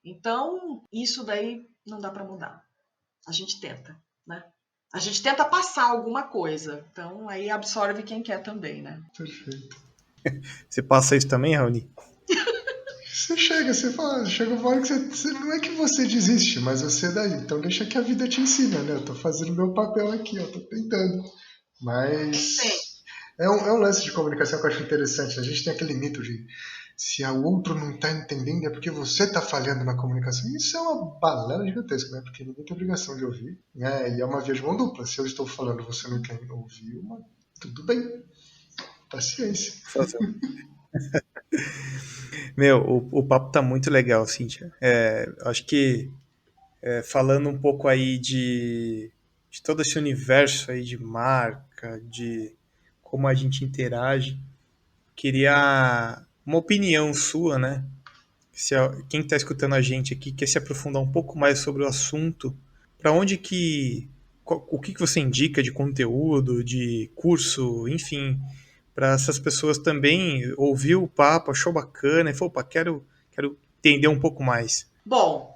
Então, isso daí não dá para mudar. A gente tenta, né? A gente tenta passar alguma coisa. Então, aí absorve quem quer também, né? Perfeito. Você passa isso também, Raoni? Você fala, chega uma hora que não é que você desiste, mas você daí. Então deixa que a vida te ensina, né? Eu tô fazendo meu papel aqui, ó, tô tentando. Mas Sim. é um lance de comunicação que eu acho interessante. A gente tem aquele mito de se o outro não está entendendo é porque você está falhando na comunicação. Isso é uma balela gigantesca, né? Porque ninguém tem obrigação de ouvir. Né? E é uma via de mão dupla. Se eu estou falando e você não quer ouvir, tudo bem. Paciência. Meu, o papo tá muito legal, Cíntia. Acho que falando um pouco aí de todo esse universo aí de marca, de como a gente interage, queria uma opinião sua, né? Quem está escutando a gente aqui quer se aprofundar um pouco mais sobre o assunto, para onde que o que você indica de conteúdo, de curso, enfim, para essas pessoas também ouvir o papo, achou bacana e falou, opa, quero entender um pouco mais. Bom,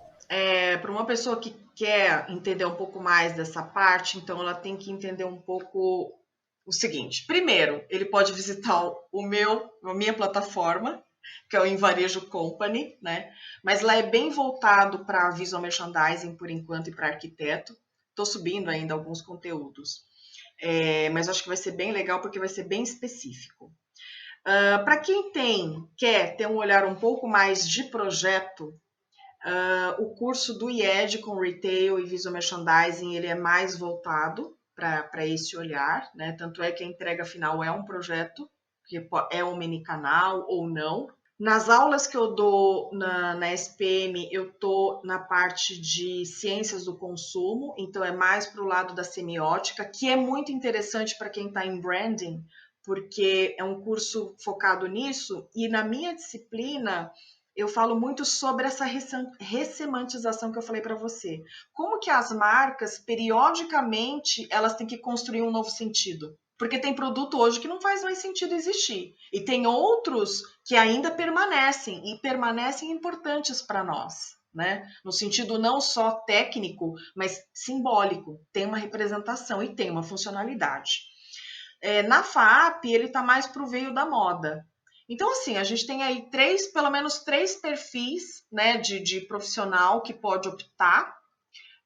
para uma pessoa que quer entender um pouco mais dessa parte, então ela tem que entender um pouco o seguinte. Primeiro, ele pode visitar a minha plataforma, que é o Invarejo Company, né? Mas lá é bem voltado para visual merchandising por enquanto e para arquiteto. Estou subindo ainda alguns conteúdos. Mas acho que vai ser bem legal porque vai ser bem específico. Para quem quer ter um olhar um pouco mais de projeto, o curso do IED com Retail e Visual Merchandising, ele é mais voltado para esse olhar, né? Tanto é que a entrega final é um projeto, que é um mini canal ou não. Nas aulas que eu dou na SPM, eu estou na parte de ciências do consumo, então é mais para o lado da semiótica, que é muito interessante para quem está em branding, porque é um curso focado nisso, e na minha disciplina eu falo muito sobre essa ressemantização que eu falei para você. Como que as marcas, periodicamente, elas têm que construir um novo sentido. Porque tem produto hoje que não faz mais sentido existir. E tem outros que ainda permanecem, e permanecem importantes para nós, né? No sentido não só técnico, mas simbólico. Tem uma representação e tem uma funcionalidade. Na FAAP, ele está mais para o veio da moda. Então, assim, a gente tem aí pelo menos três perfis, né, de profissional que pode optar.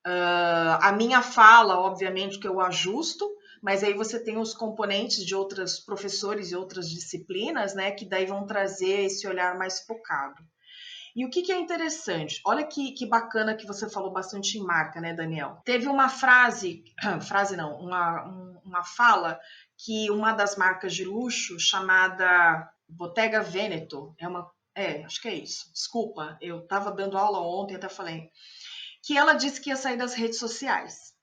A minha fala, obviamente, que eu ajusto, mas aí você tem os componentes de outros professores e outras disciplinas, né, que daí vão trazer esse olhar mais focado. E o que é interessante? Olha que bacana que você falou bastante em marca, né, Daniel? Teve uma uma fala que uma das marcas de luxo chamada Bottega Veneta, acho que é isso. Desculpa, eu estava dando aula ontem, até falei, que ela disse que ia sair das redes sociais.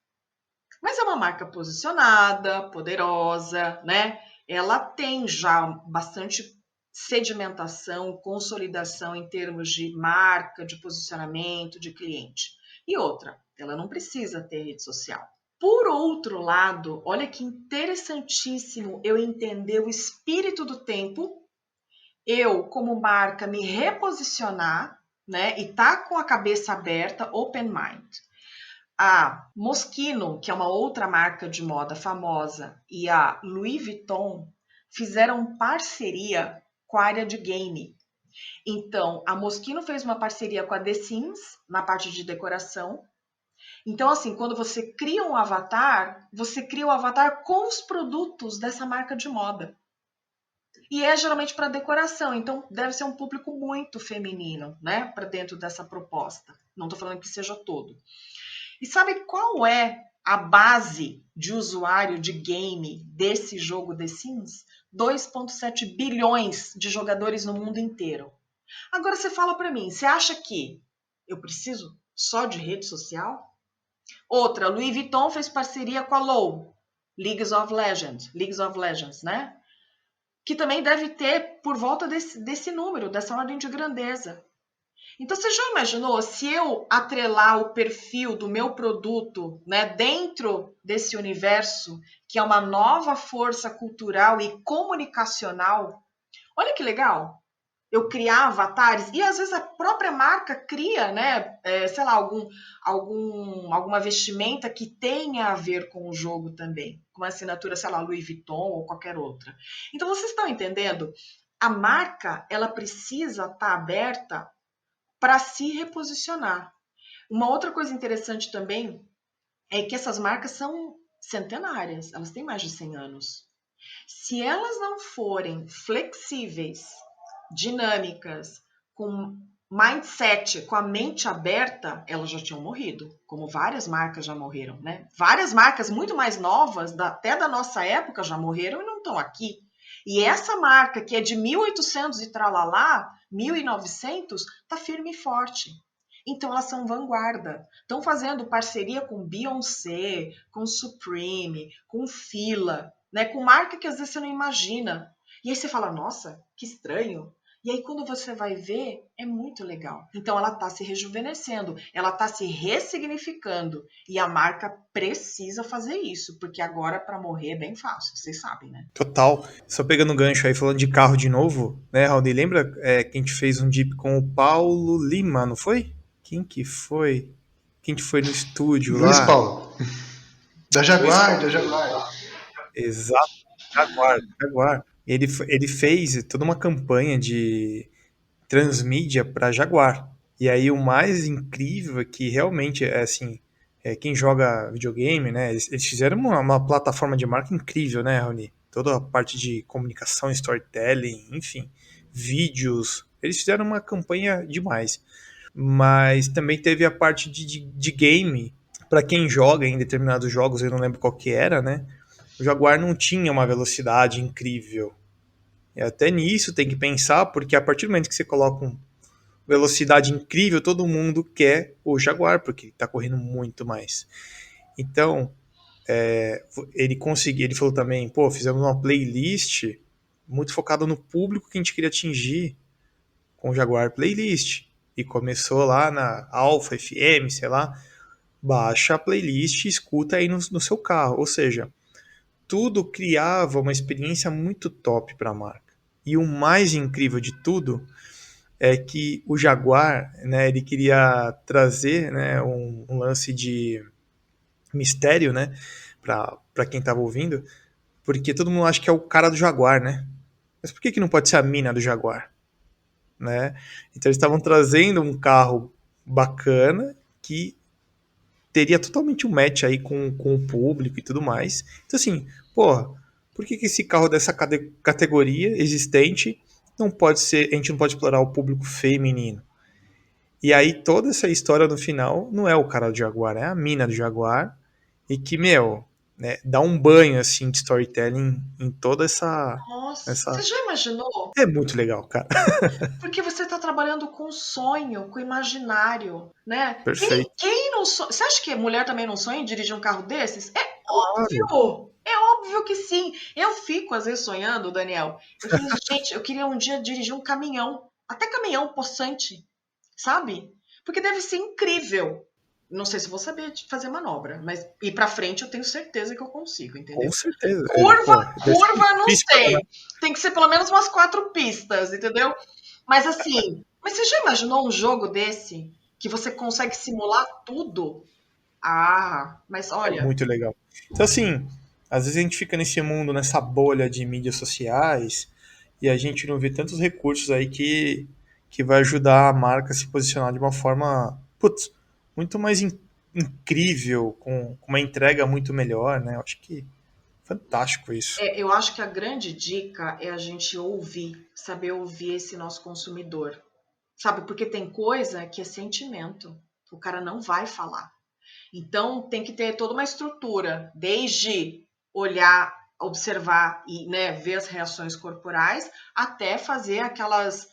Mas é uma marca posicionada, poderosa, né? Ela tem já bastante sedimentação, consolidação em termos de marca, de posicionamento, de cliente. E outra, ela não precisa ter rede social. Por outro lado, olha que interessantíssimo eu entender o espírito do tempo, eu, como marca, me reposicionar, né? E tá com a cabeça aberta, open mind. A Moschino, que é uma outra marca de moda famosa, e a Louis Vuitton fizeram parceria com a área de game. Então, a Moschino fez uma parceria com a The Sims na parte de decoração. Então, assim, quando você cria um avatar, você cria o avatar com os produtos dessa marca de moda. E é geralmente para decoração, então deve ser um público muito feminino, né, para dentro dessa proposta. Não estou falando que seja todo. E sabe qual é a base de usuário de game desse jogo The Sims? 2,7 bilhões de jogadores no mundo inteiro. Agora você fala para mim, você acha que eu preciso só de rede social? Outra, Louis Vuitton fez parceria com a LoL, League of Legends, né? Que também deve ter por volta desse número, dessa ordem de grandeza. Então, você já imaginou se eu atrelar o perfil do meu produto, né, dentro desse universo, que é uma nova força cultural e comunicacional? Olha que legal! Eu criar avatares, e às vezes a própria marca cria, né, sei lá, alguma vestimenta que tenha a ver com o jogo também, com uma assinatura, sei lá, Louis Vuitton ou qualquer outra. Então, vocês estão entendendo? A marca, ela precisa estar aberta para se reposicionar. Uma outra coisa interessante também é que essas marcas são centenárias, elas têm mais de 100 anos. Se elas não forem flexíveis, dinâmicas, com mindset, com a mente aberta, elas já tinham morrido, como várias marcas já morreram, né? Várias marcas muito mais novas, até da nossa época, já morreram e não estão aqui. E essa marca, que é de 1800 e tralalá, 1900, está firme e forte. Então, elas são vanguarda. Estão fazendo parceria com Beyoncé, com Supreme, com Fila, né? Com marca que às vezes você não imagina. E aí você fala, nossa, que estranho. E aí, quando você vai ver, é muito legal. Então, ela está se rejuvenescendo, ela está se ressignificando. E a marca precisa fazer isso, porque agora, para morrer, é bem fácil, vocês sabem, né? Total. Só pegando o gancho aí, falando de carro de novo, né, Raul? Lembra que a gente fez um Jeep com o Paulo Lima, não foi? Quem que foi? Quem que foi no estúdio Luiz lá? Paulo. Da Luiz Jaguar, Paulo. da Jaguar. Exato. Jaguar, Jaguar. Ele fez toda uma campanha de transmídia para Jaguar. E aí o mais incrível é que realmente é assim, quem joga videogame, né? Eles fizeram uma plataforma de marca incrível, né, Raoni? Toda a parte de comunicação, storytelling, enfim, vídeos. Eles fizeram uma campanha demais. Mas também teve a parte de game. Para quem joga em determinados jogos, eu não lembro qual que era, né? O Jaguar não tinha uma velocidade incrível. E até nisso tem que pensar, porque a partir do momento que você coloca uma velocidade incrível, todo mundo quer o Jaguar, porque está correndo muito mais. Então, ele falou também, pô, fizemos uma playlist muito focada no público que a gente queria atingir com o Jaguar Playlist. E começou lá na Alpha FM, sei lá, baixa a playlist e escuta aí no seu carro. Ou seja, tudo criava uma experiência muito top para a marca. E o mais incrível de tudo é que o Jaguar, né, ele queria trazer, né, um lance de mistério, né, para quem estava ouvindo, porque todo mundo acha que é o cara do Jaguar, né? Mas por que não pode ser a mina do Jaguar, né? Então eles estavam trazendo um carro bacana que teria totalmente um match aí com o público e tudo mais. Então, assim, pô, por que esse carro dessa categoria existente não pode ser, a gente não pode explorar o público feminino? E aí toda essa história no final não é o cara do Jaguar, é a mina do Jaguar, e que, meu, né, dá um banho, assim, de storytelling em toda Nossa, você essa... já imaginou? É muito legal, cara. Porque você está trabalhando com sonho, com imaginário, né? Quem, Perfeito. quem não sonha? Você acha que mulher também não sonha em dirigir um carro desses? É Claro. óbvio! É óbvio que sim. Eu fico, às vezes, sonhando, Daniel. Eu falo, gente, eu queria um dia dirigir um caminhão, até caminhão possante, sabe? Porque deve ser incrível. Não sei se vou saber fazer manobra, mas ir pra frente eu tenho certeza que eu consigo, Com entendeu? certeza. Pô, deve ser Curva, não difícil pra sei. caramba. Tem que ser pelo menos umas 4 pistas, entendeu? Mas assim, mas você já imaginou um jogo desse que você consegue simular tudo? Ah, mas É olha, muito legal. Então, assim, às vezes a gente fica nesse mundo, nessa bolha de mídias sociais, e a gente não vê tantos recursos aí que vai ajudar a marca a se posicionar de uma forma, putz, muito mais incrível, com uma entrega muito melhor, né? Eu acho que fantástico isso. eu acho que a grande dica é a gente ouvir, saber ouvir esse nosso consumidor. Sabe, porque tem coisa que é sentimento. O cara não vai falar. Então tem que ter toda uma estrutura, desde olhar, observar e, né, ver as reações corporais, até fazer aquelas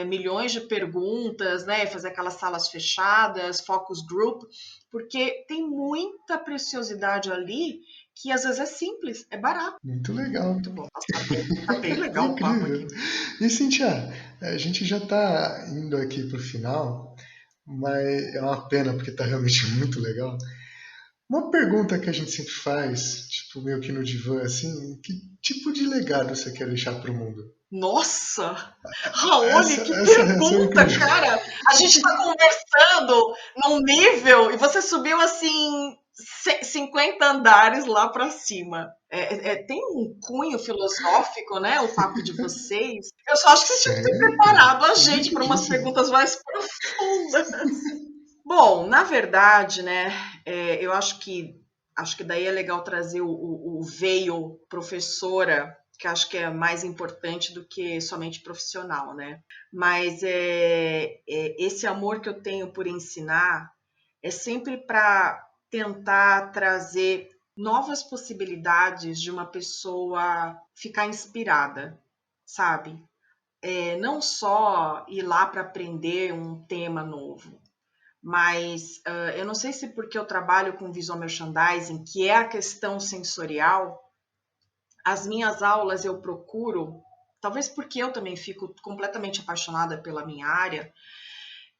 milhões de perguntas, né, fazer aquelas salas fechadas, focus group, porque tem muita preciosidade ali que às vezes é simples, é barato. Muito legal. Muito bom. Nossa, tá bem legal o papo Incrível. aqui. E Cintia, a gente já está indo aqui para o final, mas é uma pena porque está realmente muito legal. Uma pergunta que a gente sempre faz, tipo meio que no divã, assim, que tipo de legado você quer deixar para o mundo? Nossa! Raoni, que Essa reação é pergunta, incrível. cara! A gente está conversando num nível e você subiu assim 50 andares lá para cima. Tem um cunho filosófico, né? O papo de vocês. Eu só acho que vocês tinham que ter Sempre, preparado a gente para umas muitíssimo. perguntas mais profundas. Bom, na verdade, né? Eu acho que daí é legal trazer o veio professora, que acho que é mais importante do que somente profissional, né? Mas esse amor que eu tenho por ensinar é sempre para tentar trazer novas possibilidades de uma pessoa ficar inspirada, sabe? Não só ir lá para aprender um tema novo, mas eu não sei se porque eu trabalho com visual merchandising, que é a questão sensorial, as minhas aulas eu procuro talvez porque eu também fico completamente apaixonada pela minha área,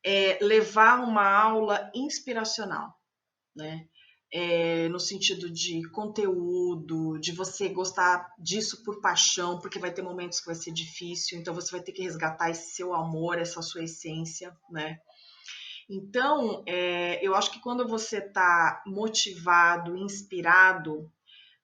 é levar uma aula inspiracional, né? No sentido de conteúdo, de você gostar disso por paixão, porque vai ter momentos que vai ser difícil, então você vai ter que resgatar esse seu amor, essa sua essência, né? Então, eu acho que quando você está motivado, inspirado,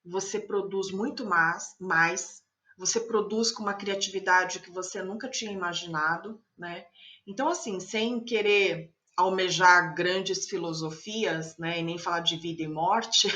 você produz muito mais, você produz com uma criatividade que você nunca tinha imaginado, né? Então, assim, sem querer almejar grandes filosofias, né, e nem falar de vida e morte,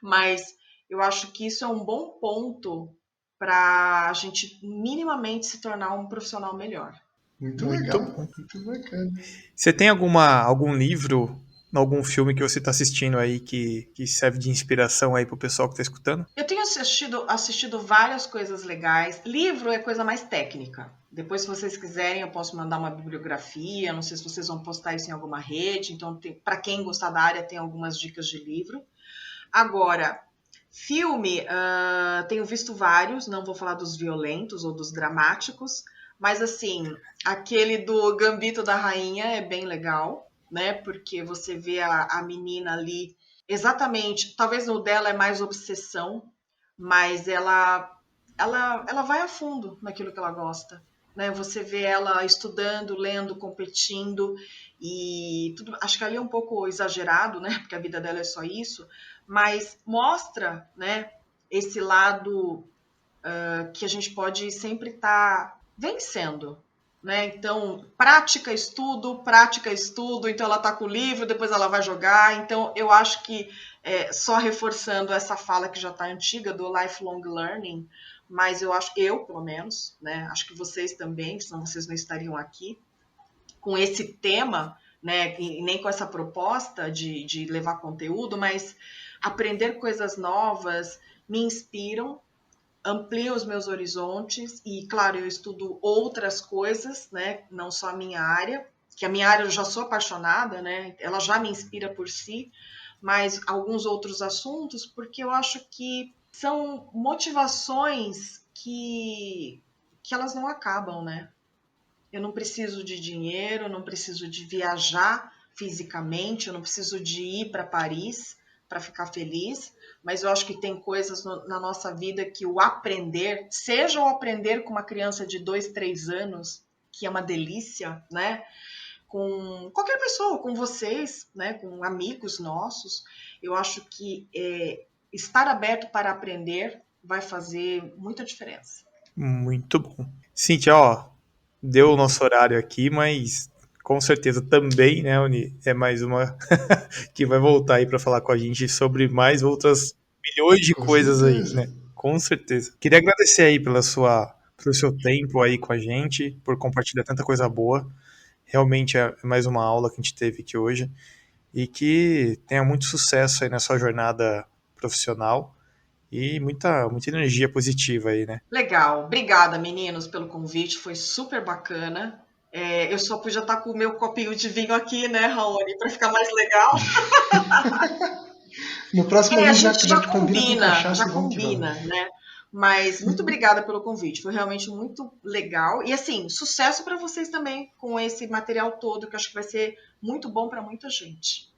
mas eu acho que isso é um bom ponto para a gente minimamente se tornar um profissional melhor. Muito Muito legal, bom. muito bacana. Você tem algum livro, algum filme que você está assistindo aí que serve de inspiração aí pro pessoal que está escutando? Eu tenho assistido várias coisas legais. Livro é coisa mais técnica. Depois, se vocês quiserem, eu posso mandar uma bibliografia. Não sei se vocês vão postar isso em alguma rede. Então, para quem gostar da área, tem algumas dicas de livro. Agora, filme, tenho visto vários. Não vou falar dos violentos ou dos dramáticos. Mas, assim, aquele do Gambito da Rainha é bem legal, né? Porque você vê a menina ali. Exatamente, talvez no dela é mais obsessão, mas ela vai a fundo naquilo que ela gosta, né? Você vê ela estudando, lendo, competindo e tudo. Acho que ali é um pouco exagerado, né? Porque a vida dela é só isso, mas mostra, né? Esse lado que a gente pode sempre estar vencendo. Né? Então, prática, estudo, então ela está com o livro, depois ela vai jogar. Então, eu acho que, só reforçando essa fala que já está antiga do lifelong learning, mas eu pelo menos, né? Acho que vocês também, senão vocês não estariam aqui, com esse tema, né? E nem com essa proposta de levar conteúdo, mas aprender coisas novas me inspiram, amplio os meus horizontes e, claro, eu estudo outras coisas, né? Não só a minha área, que a minha área eu já sou apaixonada, né? Ela já me inspira por si, mas alguns outros assuntos, porque eu acho que são motivações que elas não acabam, né? Eu não preciso de dinheiro, eu não preciso de viajar fisicamente, eu não preciso de ir para Paris para ficar feliz, mas eu acho que tem coisas na nossa vida que o aprender, seja o aprender com uma criança de 2, 3 anos, que é uma delícia, né? Com qualquer pessoa, com vocês, né? Com amigos nossos, eu acho que estar aberto para aprender vai fazer muita diferença. Muito bom. Cíntia, ó, deu o nosso horário aqui, mas com certeza também, né, Uni, é mais uma que vai voltar aí para falar com a gente sobre mais outras milhões de Com coisas aí, certeza. né? Com certeza. Queria agradecer aí pelo seu tempo aí com a gente, por compartilhar tanta coisa boa. Realmente é mais uma aula que a gente teve aqui hoje e que tenha muito sucesso aí na sua jornada profissional e muita energia positiva aí, né? Legal. Obrigada, meninos, pelo convite. Foi super bacana. Eu só podia estar com o meu copinho de vinho aqui, né, Raoni, para ficar mais legal. No próximo a gente já combina com já cachaça e vamos que combina, vamos. né? Mas muito obrigada pelo convite. Foi realmente muito legal. E assim, sucesso para vocês também com esse material todo, que eu acho que vai ser muito bom para muita gente.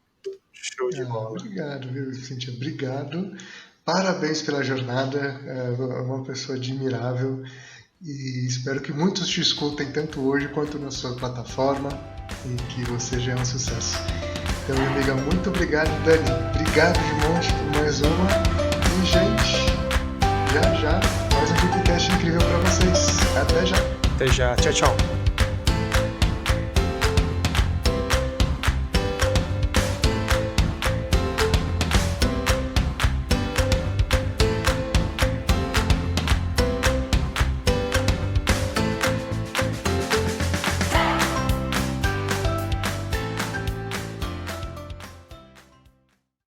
Show de bola. Obrigado, viu, Cíntia? Obrigado. Parabéns pela jornada. É uma pessoa admirável. E espero que muitos te escutem tanto hoje quanto na sua plataforma e que você seja um sucesso. Então, minha amiga, muito obrigado, Dani. Obrigado de monte por mais uma. E, gente, já mais um podcast incrível para vocês. Até já. Até já. Tchau, tchau.